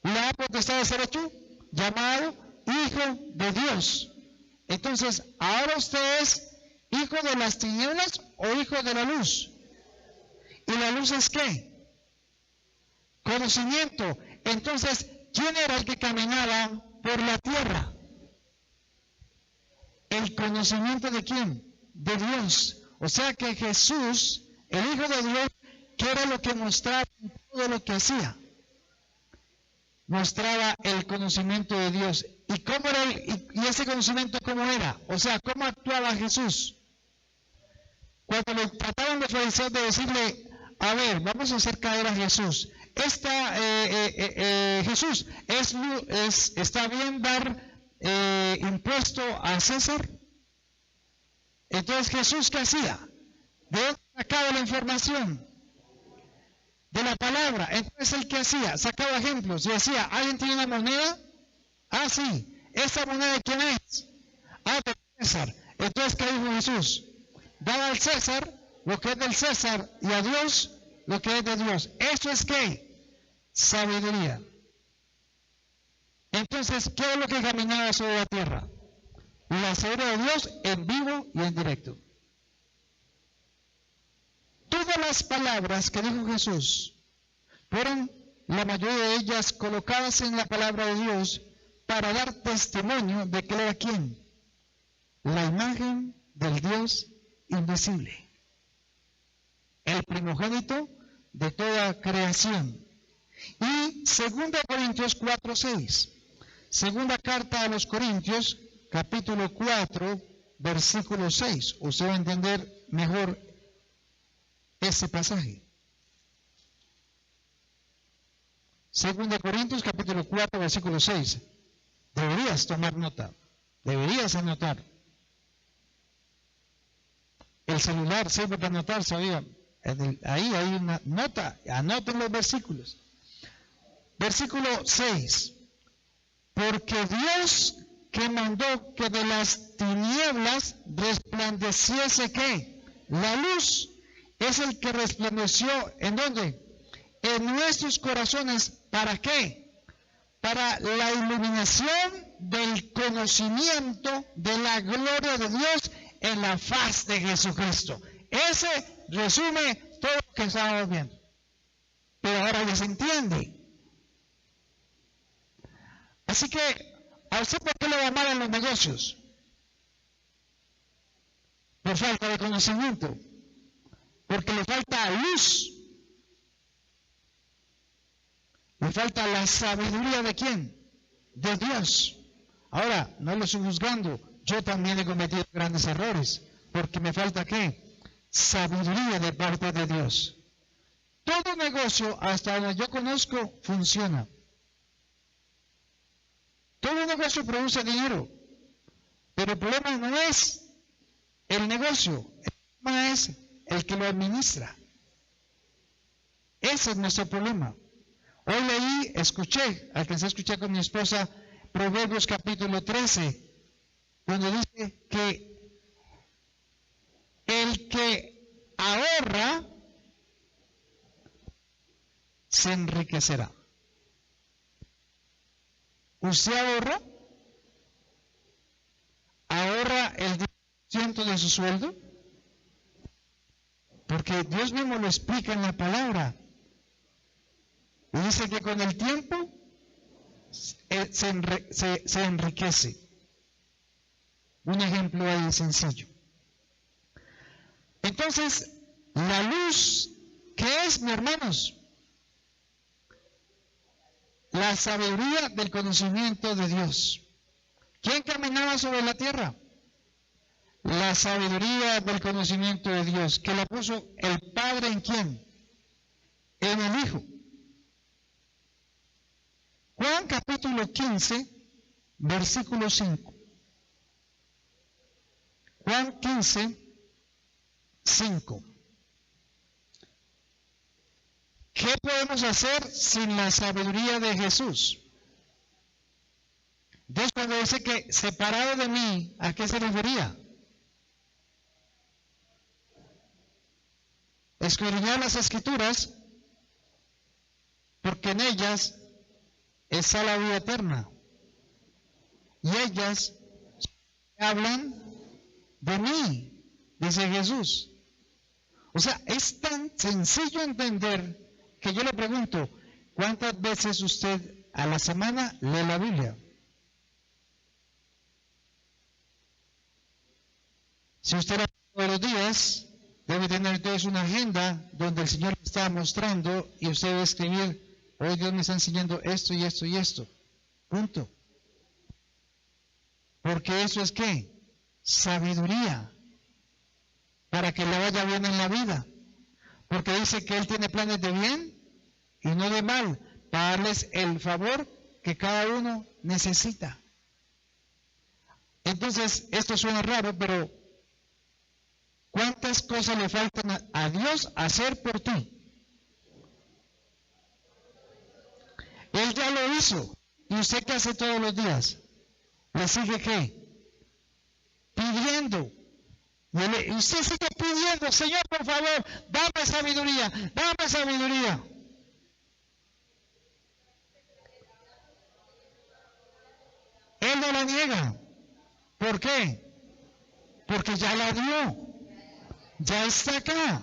Le ha potestad de ser hecho llamado hijo de Dios. Entonces, ¿ahora usted es hijo de las tinieblas o hijo de la luz? ¿Y la luz es qué? Conocimiento. Entonces, ¿quién era el que caminaba por la tierra? ¿El conocimiento de quién? De Dios. O sea que Jesús, el Hijo de Dios, ¿qué era lo que mostraba en todo lo que hacía? Mostraba el conocimiento de Dios. ¿Y cómo era y ese conocimiento cómo era? O sea, ¿cómo actuaba Jesús? Cuando le trataban los fariseos de decirle, a ver, vamos a hacer caer a Jesús. Jesús, ¿está bien dar impuesto a César? Entonces, ¿Jesús qué hacía? ¿De dónde sacaba la información? De la palabra. Entonces, ¿el qué hacía? Sacaba ejemplos y decía, ¿alguien tiene una moneda? Ah, sí. ¿Esa moneda de quién es? Ah, de César. Entonces, ¿qué dijo Jesús? Daba al César lo que es del César y a Dios lo que es de Dios. ¿Eso es qué? Sabiduría. Entonces, ¿qué es lo que caminaba sobre la tierra? La sabiduría de Dios en vivo y en directo. Todas las palabras que dijo Jesús fueron, la mayoría de ellas, colocadas en la palabra de Dios para dar testimonio de que él era quién. La imagen del Dios invisible. El primogénito de toda creación. Y 2 Corintios 4:6. Segunda carta a los Corintios, capítulo 4, versículo 6. Usted va a entender mejor ese pasaje. 2 Corintios, capítulo 4, versículo 6. Deberías tomar nota. Deberías anotar. El celular sirve para anotar, ¿sabía? Ahí hay una nota. Anoten los versículos. Versículo 6. Porque Dios que mandó que de las tinieblas resplandeciese ¿qué? La luz, es el que resplandeció, ¿en dónde? En nuestros corazones, ¿para qué? Para la iluminación del conocimiento de la gloria de Dios en la faz de Jesucristo. Ese resume todo lo que estábamos viendo. Pero ahora ya se entiende. Así que, ¿a usted por qué le va mal en los negocios? Por falta de conocimiento. Porque le falta luz. Le falta la sabiduría ¿de quién? De Dios. Ahora, no lo estoy juzgando. Yo también he cometido grandes errores. Porque me falta ¿qué? Sabiduría de parte de Dios. Todo negocio, hasta donde yo conozco, funciona. Todo negocio produce dinero. Pero el problema no es el negocio. El problema es el que lo administra. Ese es nuestro problema. Hoy alcancé a escuchar con mi esposa Proverbios capítulo 13, donde dice que el que ahorra se enriquecerá. ¿Usted ahorra? ¿Ahorra el 10% de su sueldo? Porque Dios mismo lo explica en la palabra. Y dice que con el tiempo se enriquece. Un ejemplo ahí sencillo. Entonces, la luz, ¿qué es, mis hermanos? La sabiduría del conocimiento de Dios. ¿Quién caminaba sobre la tierra? La sabiduría del conocimiento de Dios. ¿Que la puso el Padre en quién? En el Hijo. Juan capítulo 15, versículo 5. Juan 15, 5. ¿Qué podemos hacer sin la sabiduría de Jesús? Dios cuando dice que separado de mí, ¿a qué se refería? Escudriñar las Escrituras, porque en ellas está la vida eterna. Y ellas hablan de mí, dice Jesús. O sea, es tan sencillo entender que yo le pregunto, ¿cuántas veces usted a la semana lee la Biblia? Si usted la lee todos los días, debe tener entonces una agenda donde el Señor le está mostrando y usted debe escribir, hoy Dios me está enseñando esto y esto y esto. Punto. Porque eso es ¿qué? Sabiduría. Para que le vaya bien en la vida. Porque dice que Él tiene planes de bien y no de mal, para darles el favor que cada uno necesita. Entonces, esto suena raro, pero ¿cuántas cosas le faltan a Dios hacer por ti? Él ya lo hizo. ¿Y usted qué hace todos los días? ¿Le sigue qué? Pidiendo. Y usted sigue pidiendo, Señor, por favor, dame sabiduría, dame sabiduría. Él no la niega. ¿Por qué? Porque ya la dio. Ya está acá.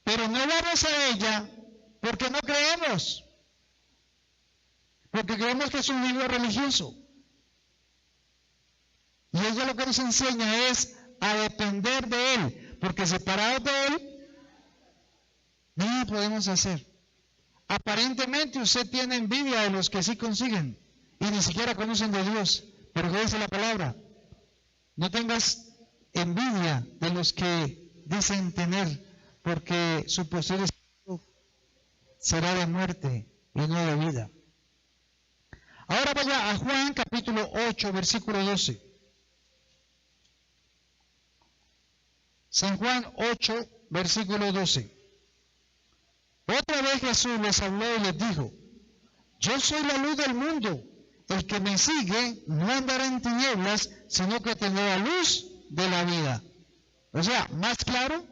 Pero no vamos a ella porque no creemos. Porque creemos que es un libro religioso. Y ella lo que nos enseña es a depender de Él. Porque separados de Él, nada podemos hacer. Aparentemente usted tiene envidia de los que sí consiguen y ni siquiera conocen de Dios. Pero ¿qué dice la palabra? No tengas envidia de los que dicen tener, porque su posterior será de muerte y no de vida. Ahora vaya a Juan capítulo 8, versículo 12. San Juan 8, versículo 12. Otra vez Jesús les habló y les dijo, yo soy la luz del mundo, el que me sigue no andará en tinieblas, sino que tendrá la luz de la vida. O sea, más claro,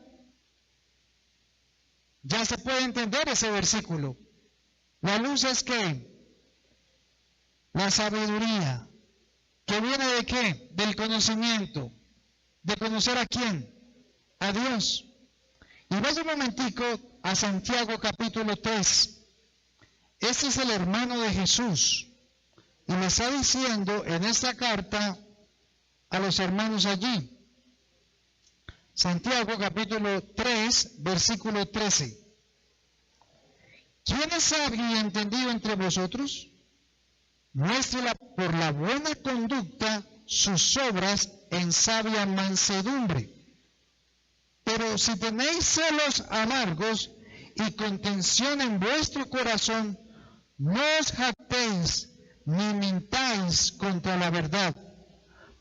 ya se puede entender ese versículo. La luz es ¿qué? La sabiduría. ¿Que viene de qué? Del conocimiento. ¿De conocer a quién? a Dios. Y vaya un momentico a Santiago capítulo 3. Este es el hermano de Jesús. Y le está diciendo en esta carta a los hermanos allí. Santiago capítulo 3, versículo 13. ¿Quién es sabio y entendido entre vosotros? Muéstrela por la buena conducta sus obras en sabia mansedumbre. Pero si tenéis celos amargos y contención en vuestro corazón, no os jactéis ni mintáis contra la verdad,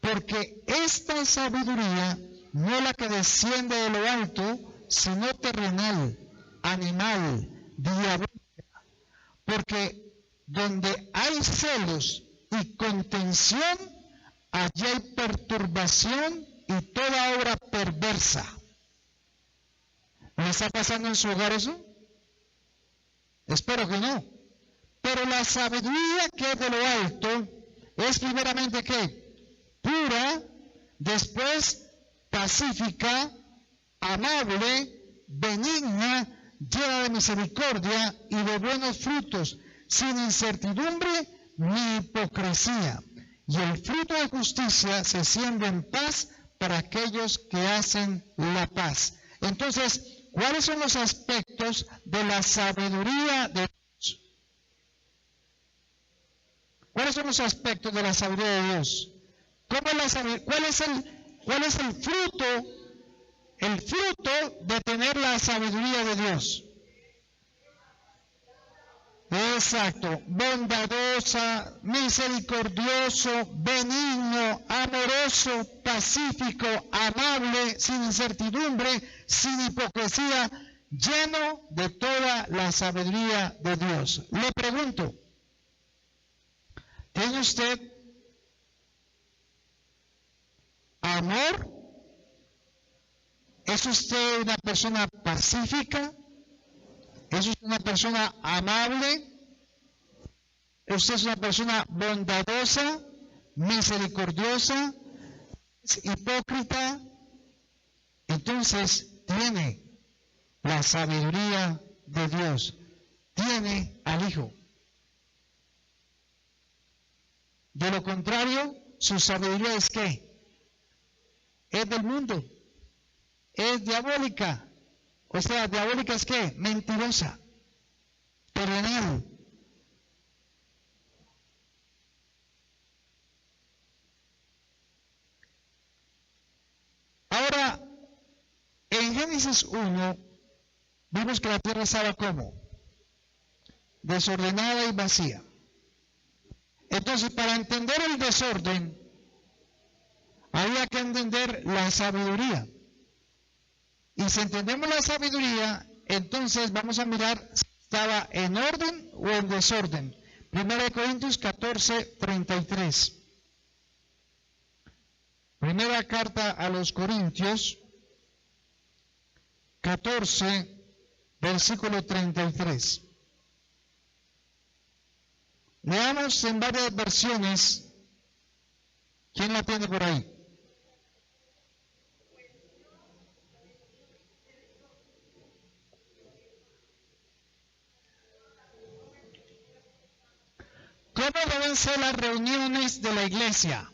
porque esta sabiduría no es la que desciende de lo alto, sino terrenal, animal, diabólica. Porque donde hay celos y contención, allí hay perturbación y toda obra perversa. ¿No está pasando en su hogar eso? Espero que no. Pero la sabiduría que es de lo alto es primeramente ¿qué? Pura, después pacífica, amable, benigna, llena de misericordia y de buenos frutos, sin incertidumbre ni hipocresía. Y el fruto de justicia se siembra en paz para aquellos que hacen la paz. Entonces, ¿cuáles son los aspectos de la sabiduría de Dios? ¿Cuáles son los aspectos de la sabiduría de Dios? ¿Cuál es el fruto de tener la sabiduría de Dios? Exacto, bondadosa, misericordioso, benigno, amoroso, pacífico, amable, sin incertidumbre, sin hipocresía, lleno de toda la sabiduría de Dios. Le pregunto, ¿tiene usted amor? ¿Es usted una persona pacífica? ¿Es usted una persona amable? ¿Usted es una persona bondadosa, misericordiosa, hipócrita? Entonces tiene la sabiduría de Dios, tiene al Hijo. De lo contrario, su sabiduría es ¿qué? Es del mundo, es diabólica. O sea, diabólica es ¿qué? Mentirosa, terrenal. Ahora, en Génesis 1, vimos que la tierra estaba como desordenada y vacía. Entonces, para entender el desorden, había que entender la sabiduría. Y si entendemos la sabiduría, entonces vamos a mirar si estaba en orden o en desorden. 1 Corintios 14, 33. Primera carta a los Corintios 14, versículo 33. Leamos en varias versiones. ¿Quién la tiene por ahí? ¿Cómo deben ser las reuniones de la iglesia?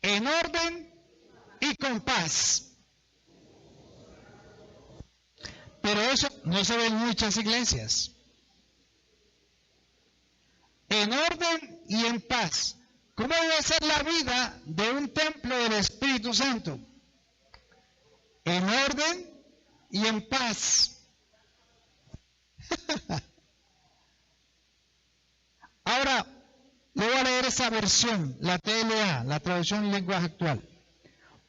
En orden y con paz. Pero eso no se ve en muchas iglesias. En orden y en paz. ¿Cómo debe ser la vida de un templo del Espíritu Santo? En orden y en paz. Ahora, le voy a leer esa versión, la TLA, la traducción en lenguaje actual.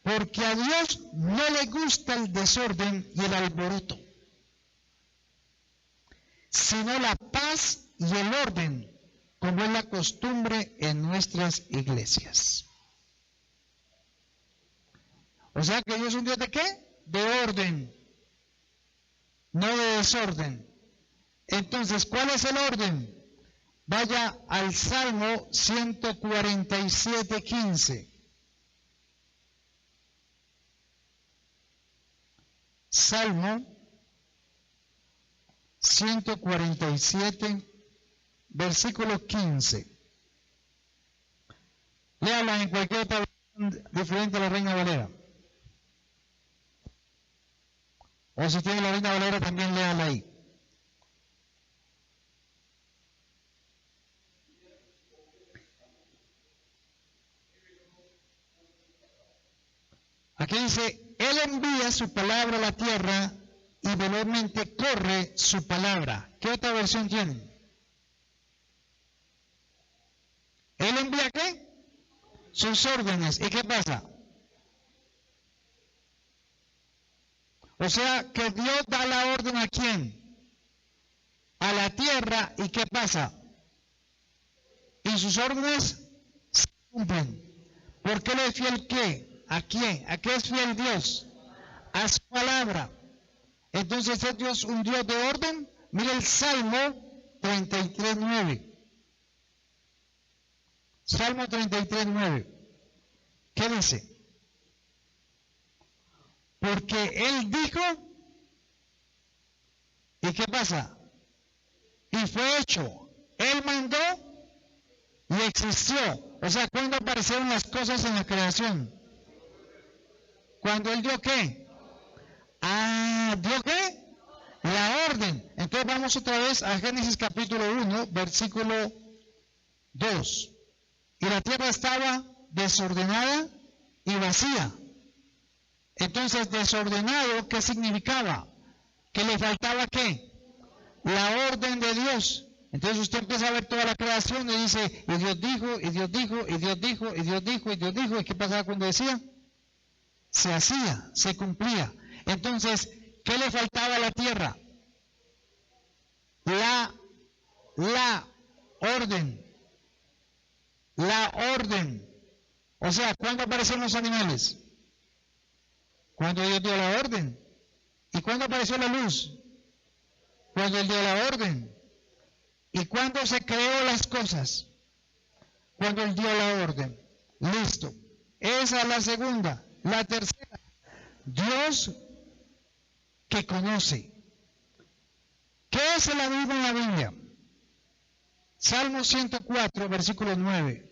Porque a Dios no le gusta el desorden y el alboroto, sino la paz y el orden, como es la costumbre en nuestras iglesias. O sea que Dios es un Dios de ¿qué? De orden, no de desorden. Entonces, ¿cuál es el orden? Vaya al Salmo 147:15. Salmo 147, versículo 15. Léala en cualquier otra versión diferente a la Reina Valera. O si tiene la Reina Valera, también léala ahí. Aquí dice, Él envía su palabra a la tierra y velozmente corre su palabra. ¿Qué otra versión tienen? ¿Él envía qué? Sus órdenes. ¿Y qué pasa? O sea, que Dios da la orden ¿a quién? A la tierra. ¿Y qué pasa? Y sus órdenes se cumplen. ¿Por qué le es fiel qué? ¿A quién? ¿A qué es fiel Dios? A su palabra. Entonces, ¿es Dios un Dios de orden? Mira el Salmo 33:9. Salmo 33:9. ¿Qué dice? Porque Él dijo, ¿y qué pasa? Y fue hecho. Él mandó y existió. O sea, ¿cuándo aparecieron las cosas en la creación? ¿Cuando Él dio qué? ¿Dio qué? La orden. Entonces vamos otra vez a Génesis capítulo 1, versículo 2. Y la tierra estaba desordenada y vacía. Entonces, desordenado, ¿qué significaba? Que le faltaba ¿qué? La orden de Dios. Entonces usted empieza a ver toda la creación y dice, y Dios dijo, y Dios dijo, y Dios dijo, y Dios dijo, y Dios dijo. ¿Y qué pasaba cuando decía? Se hacía, se cumplía. Entonces, ¿qué le faltaba a la tierra? La orden. La orden. O sea, ¿cuándo aparecieron los animales? Cuando Dios dio la orden. ¿Y cuándo apareció la luz? Cuando Él dio la orden. ¿Y cuándo se creó las cosas? Cuando Él dio la orden. Listo. Esa es la segunda. La tercera. Dios que conoce. ¿Qué es el amigo en la Biblia? Salmo 104, versículo 9.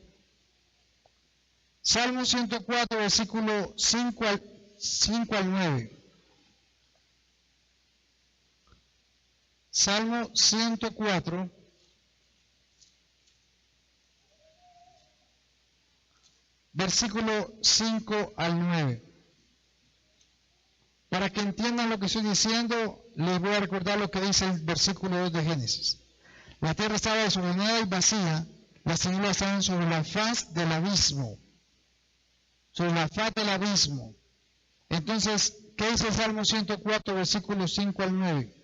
Salmo 104, versículo 5 al 9. Salmo 104, versículo 5 al 9. Para que entiendan lo que estoy diciendo, les voy a recordar lo que dice el versículo 2 de Génesis. La tierra estaba desordenada y vacía, las tinieblas estaban sobre la faz del abismo. Sobre la faz del abismo. Entonces, ¿qué dice el Salmo 104, versículos 5 al 9?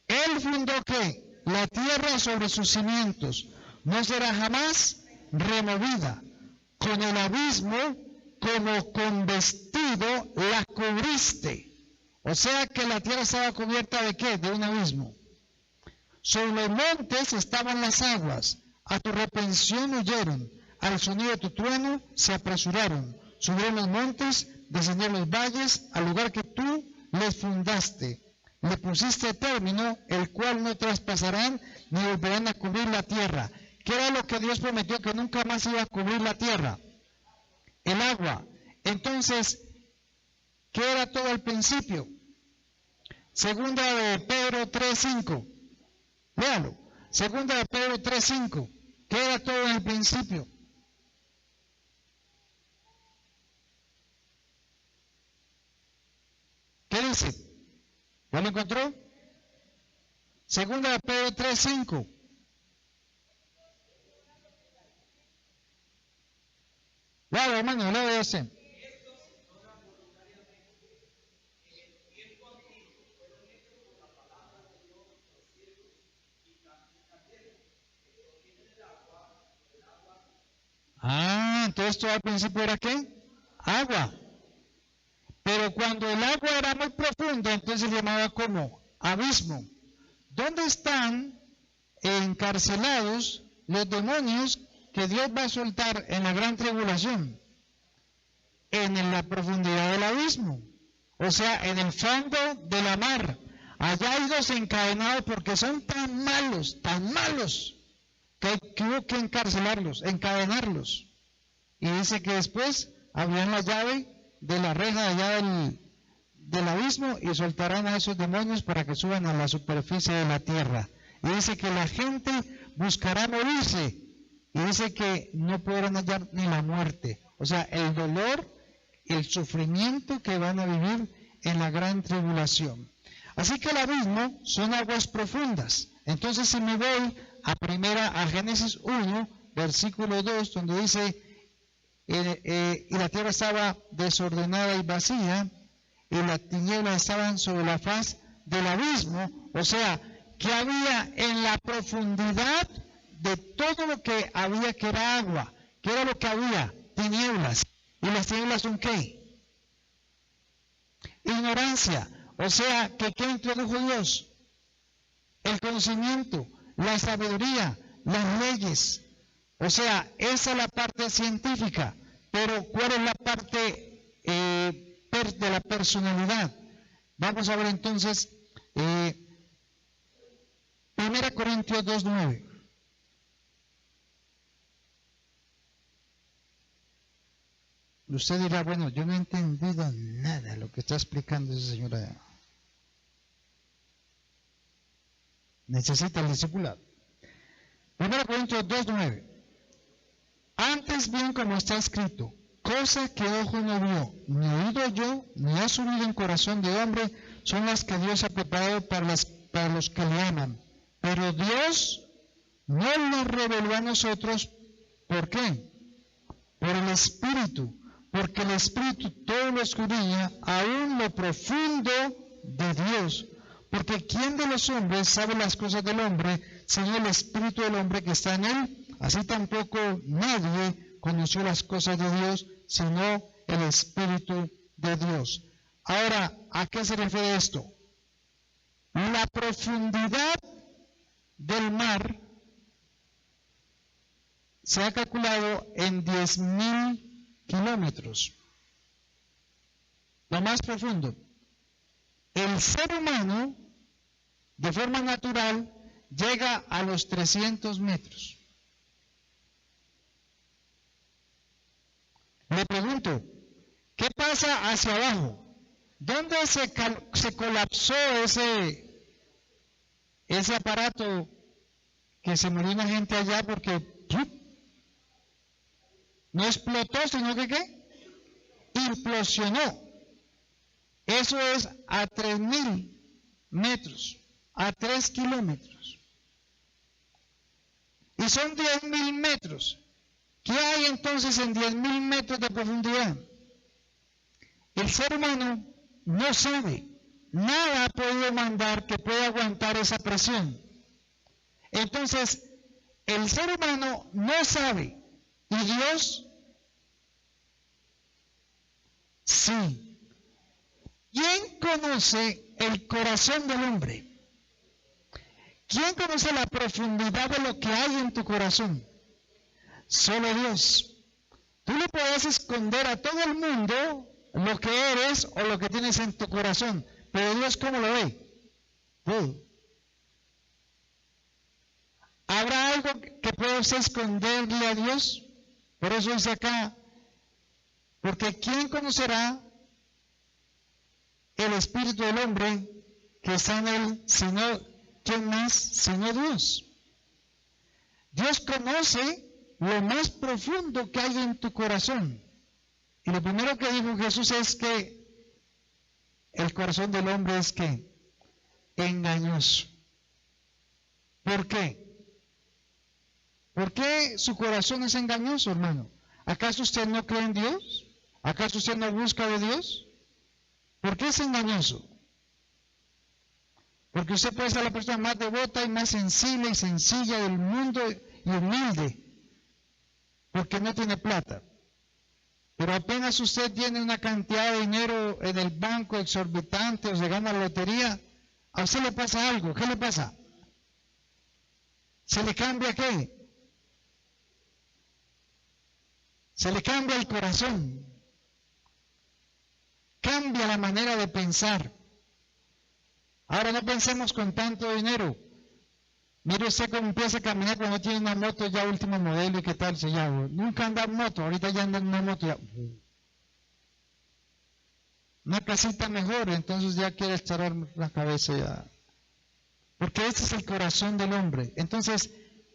Él fundó ¿qué? La tierra sobre sus cimientos, no será jamás removida. Con el abismo, como con vestido, la cubriste. O sea que la tierra estaba cubierta ¿de qué? De un abismo. Sobre los montes estaban las aguas, a tu reprensión huyeron, al sonido de tu trueno se apresuraron. Subieron los montes, descendieron los valles, al lugar que tú les fundaste. Le pusiste término, el cual no traspasarán ni volverán a cubrir la tierra. ¿Qué era lo que Dios prometió que nunca más iba a cubrir la tierra? El agua. Entonces, ¿qué era todo al principio? Segunda de Pedro 3:5. Léalo. Segunda de Pedro 3:5. ¿Qué era todo en el principio? ¿Qué dice? ¿Ya lo encontró? Segunda de Pedro 3:5. Claro, hermano, lo voy a hacer. Entonces todo al principio era ¿qué? Agua. Pero cuando el agua era muy profunda, entonces se llamaba como abismo. ¿Dónde están encarcelados los demonios que Dios va a soltar en la gran tribulación? En la profundidad del abismo. o sea, en el fondo de la mar. Allá hay dos encadenados porque son tan malos, que hubo que encarcelarlos, encadenarlos. Y dice que después abrirán la llave de la reja allá del abismo y soltarán a esos demonios para que suban a la superficie de la tierra. Y dice que la gente buscará morirse. Y dice que no podrán hallar ni la muerte. O sea, el dolor, el sufrimiento que van a vivir en la gran tribulación. Así que el abismo son aguas profundas. Entonces si me voy a Génesis 1, versículo 2, donde dice, y la tierra estaba desordenada y vacía, y las tinieblas estaban sobre la faz del abismo. O sea, que había en la profundidad de todo lo que había, que era agua, que era lo que había, tinieblas. ¿Y las tinieblas son qué? Ignorancia. O sea, que ¿qué introdujo Dios? El conocimiento, la sabiduría, las leyes. O sea, esa es la parte científica. Pero ¿cuál es la parte de la personalidad? Vamos a ver entonces 1 Corintios 2:9. Usted dirá, bueno, yo no he entendido nada de lo que está explicando esa señora. Necesita el discipulado. 1 Corintios 2:9. Antes bien, como está escrito, cosa que ojo no vio, ni oído yo, ni ha subido en corazón de hombre, son las que Dios ha preparado para los que le aman. Pero Dios no las reveló a nosotros. ¿Por qué? Por el Espíritu. Porque el Espíritu todo lo escudriña, aún lo profundo de Dios. Porque ¿quién de los hombres sabe las cosas del hombre, sino el Espíritu del hombre que está en él? Así tampoco nadie conoció las cosas de Dios, sino el Espíritu de Dios. Ahora, ¿a qué se refiere esto? La profundidad del mar se ha calculado en 10.000 kilómetros. Lo más profundo. El ser humano, de forma natural, llega a los 300 metros. Le pregunto, ¿qué pasa hacia abajo? ¿Dónde se colapsó ese aparato que se murió una gente allá porque no explotó, sino que ¿qué? Implosionó? Eso es a 3.000 metros, a 3 kilómetros. Y son 10.000 metros. ¿Qué hay entonces en 10.000 metros de profundidad? El ser humano no sabe, nada ha podido mandar que pueda aguantar esa presión. Entonces, el ser humano no sabe, y Dios sí. ¿Quién conoce el corazón del hombre? ¿Quién conoce la profundidad de lo que hay en tu corazón? Solo Dios. Tú le puedes esconder a todo el mundo lo que eres o lo que tienes en tu corazón, pero Dios, ¿cómo lo ve? Todo. ¿Habrá algo que pueda usted esconderle a Dios? Por eso dice acá, porque ¿quién conocerá el espíritu del hombre que está en él, sino quién más, sino Dios? Dios conoce lo más profundo que hay en tu corazón. Y lo primero que dijo Jesús es que el corazón del hombre es que engañoso. ¿Por qué? ¿Por qué su corazón es engañoso, hermano? ¿Acaso usted no cree en Dios? ¿Acaso usted no busca de Dios? ¿Por qué es engañoso? Porque usted puede ser la persona más devota y más sensible y sencilla del mundo y humilde, porque no tiene plata. Pero apenas usted tiene una cantidad de dinero en el banco exorbitante o se gana la lotería, a usted le pasa algo. ¿Qué le pasa? ¿Se le cambia qué? Se le cambia el corazón. Cambia la manera de pensar. Ahora no pensemos con tanto dinero. Mire usted cómo empieza a caminar cuando tiene una moto ya último modelo y qué tal se llama. Nunca anda en moto, ahorita ya anda en una moto ya. Una casita mejor, entonces ya quiere echar la cabeza ya. Porque ese es el corazón del hombre. Entonces,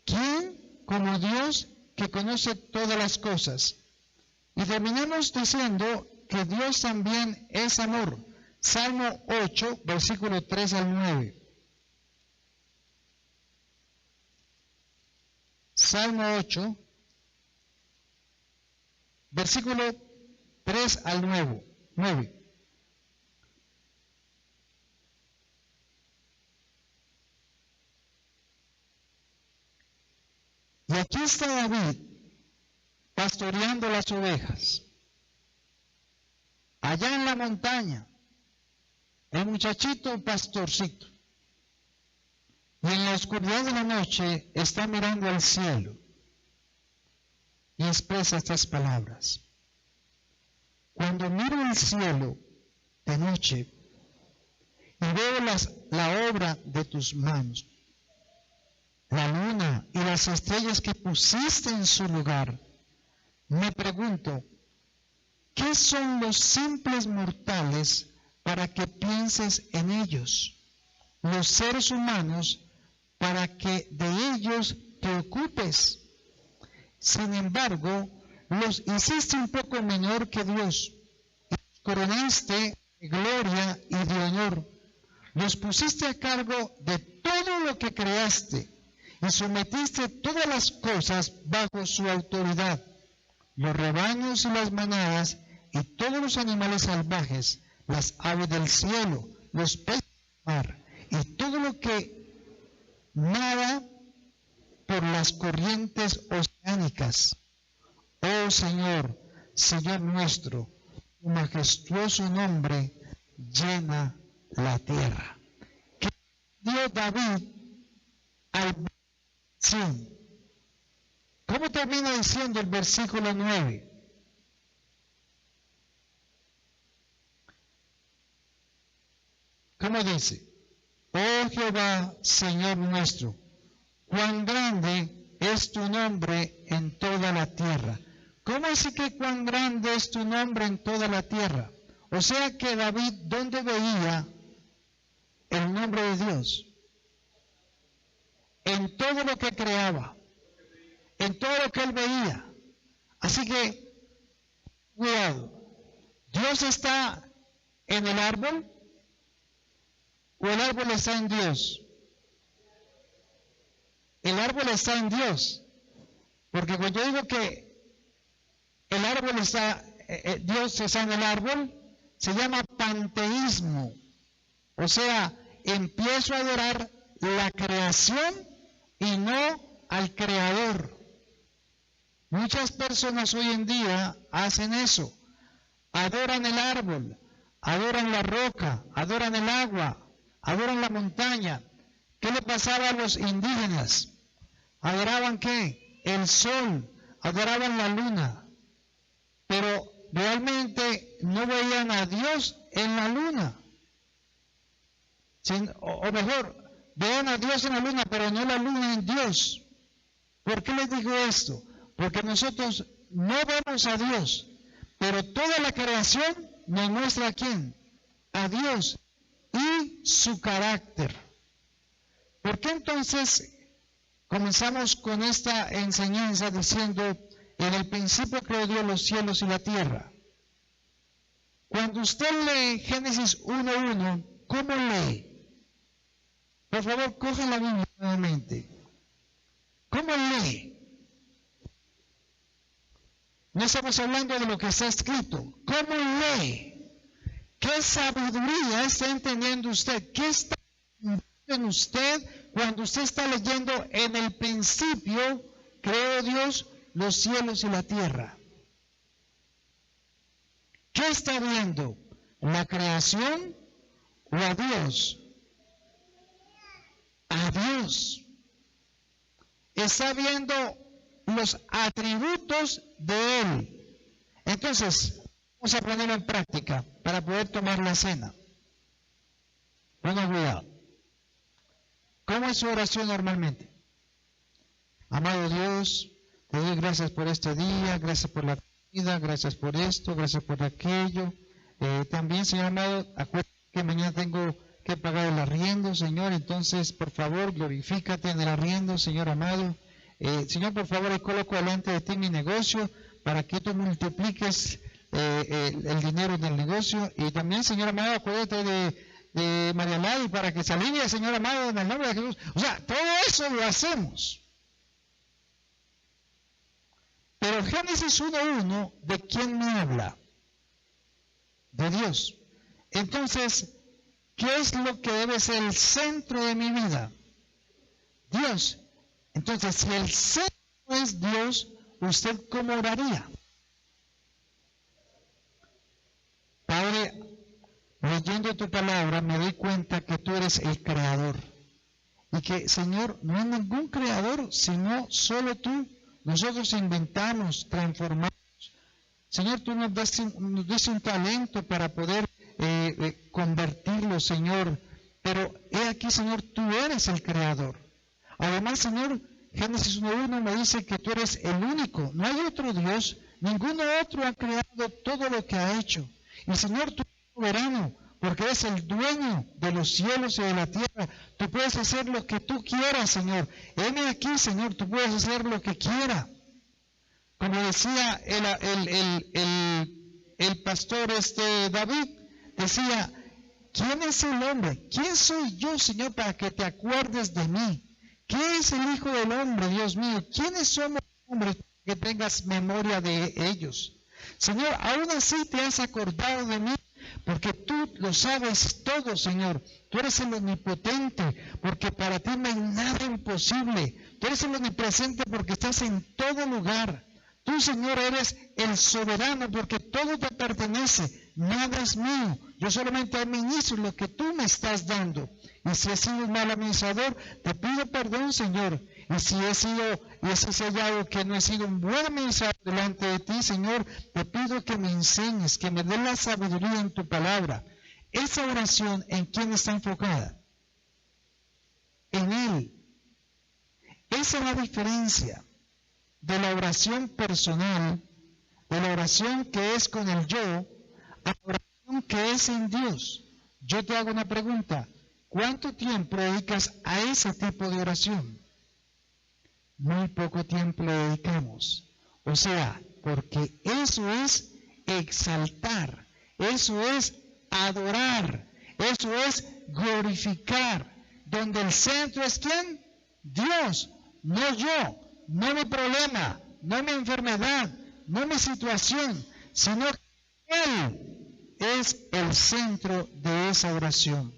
¿quién como Dios que conoce todas las cosas? Y terminamos diciendo que Dios también es amor. Salmo 8, versículo 3 al 9. Salmo 8, versículo 3 al 9. Y aquí está David pastoreando las ovejas. Allá en la montaña, el muchachito pastorcito. Y en la oscuridad de la noche está mirando al cielo y expresa estas palabras. Cuando miro el cielo de noche y veo la obra de tus manos, la luna y las estrellas que pusiste en su lugar, me pregunto, ¿qué son los simples mortales para que pienses en ellos? Los seres humanos para que de ellos te ocupes. Sin embargo, los hiciste un poco menor que Dios, y los coronaste de gloria y de honor. Los pusiste a cargo de todo lo que creaste y sometiste todas las cosas bajo su autoridad. Los rebaños y las manadas y todos los animales salvajes, las aves del cielo, los peces del mar y todo lo que nada por las corrientes oceánicas. Oh Señor, Señor nuestro, tu majestuoso nombre llena la tierra. ¿Qué dio David al sí? ¿Cómo termina diciendo el versículo 9? ¿Cómo dice? Oh Jehová, Señor nuestro, cuán grande es tu nombre en toda la tierra. ¿Cómo así que cuán grande es tu nombre en toda la tierra? O sea que David, ¿dónde veía el nombre de Dios? En todo lo que creaba, en todo lo que él veía. Así que, cuidado, ¿Dios está en el árbol o el árbol está en Dios? El árbol está en Dios, porque cuando yo digo que el árbol está, Dios está en el árbol, se llama panteísmo, o sea, empiezo a adorar la creación y no al creador. Muchas personas hoy en día hacen eso, adoran el árbol, adoran la roca, adoran el agua, adoran la montaña. ¿Qué le pasaba a los indígenas? ¿Adoraban qué? El sol, adoraban la luna, pero realmente no veían a Dios en la luna. O mejor, veían a Dios en la luna, pero no la luna en Dios. ¿Por qué les digo esto? Porque nosotros no vemos a Dios, pero toda la creación nos muestra a quién, a Dios y su carácter. ¿Por qué entonces comenzamos con esta enseñanza diciendo, en el principio creó Dios los cielos y la tierra? Cuando usted lee Génesis 1:1, ¿cómo lee? Por favor, coja la Biblia nuevamente. ¿Cómo lee? No estamos hablando de lo que está escrito. ¿Cómo lee? ¿Qué sabiduría está entendiendo usted? ¿Qué está en usted cuando usted está leyendo en el principio creó Dios los cielos y la tierra? ¿Qué está viendo? ¿La creación o a Dios? A Dios. Está viendo los atributos de Él. Entonces, vamos a ponerlo en práctica. para poder tomar la cena. Ponga cuidado. ¿Cómo es su oración normalmente? Amado Dios, te doy gracias por este día, gracias por la vida, gracias por esto, gracias por aquello. También, Señor amado, acuérdate que mañana tengo que pagar el arriendo, Señor, entonces, por favor, glorifícate en el arriendo, Señor amado. Señor, por favor, y coloco delante de ti mi negocio para que tú multipliques el dinero del negocio. Y también, Señor amado, acuérdate de María Lady para que se alivie, Señor amado, en el nombre de Jesús. O sea, todo eso lo hacemos. Pero Génesis 1:1, ¿de quién me habla? De Dios. Entonces, ¿qué es lo que debe ser el centro de mi vida? Dios. Entonces, si el centro es Dios, ¿usted cómo oraría? Padre, leyendo tu palabra me doy cuenta que tú eres el creador. Y que, Señor, no hay ningún creador sino solo tú. Nosotros inventamos, transformamos. Señor, tú nos diste un talento para poder convertirlo, Señor. Pero he aquí, Señor, tú eres el creador. Además, Señor, Génesis 1:1 me dice que tú eres el único. No hay otro Dios. Ninguno otro ha creado todo lo que ha hecho. Y, Señor, tú eres soberano, porque eres el dueño de los cielos y de la tierra. Tú puedes hacer lo que tú quieras, Señor. Heme aquí, Señor, tú puedes hacer lo que quieras. Como decía el pastor David, decía, ¿quién es el hombre? ¿Quién soy yo, Señor, para que te acuerdes de mí? ¿Qué es el Hijo del Hombre, Dios mío? ¿Quiénes somos los hombres que tengas memoria de ellos? Señor, aún así te has acordado de mí, porque tú lo sabes todo, Señor. Tú eres el omnipotente, porque para ti no hay nada imposible. Tú eres el omnipresente porque estás en todo lugar. Tú, Señor, eres el soberano porque todo te pertenece. Nada es mío. Yo solamente administro lo que tú me estás dando. Y si he sido un mal administrador, te pido perdón, Señor. Y si hay algo que no he sido un buen administrador delante de ti, Señor, te pido que me enseñes, que me des la sabiduría en tu palabra. Esa oración, ¿en quién está enfocada? En Él. Esa es la diferencia de la oración personal, de la oración que es con el yo, a la oración que es en Dios. Yo te hago una pregunta. ¿Cuánto tiempo dedicas a ese tipo de oración? Muy poco tiempo le dedicamos. O sea, porque eso es exaltar, eso es adorar, eso es glorificar. Donde el centro es ¿quién? Dios, no yo, no mi problema, no mi enfermedad, no mi situación, sino que Él es el centro de esa oración.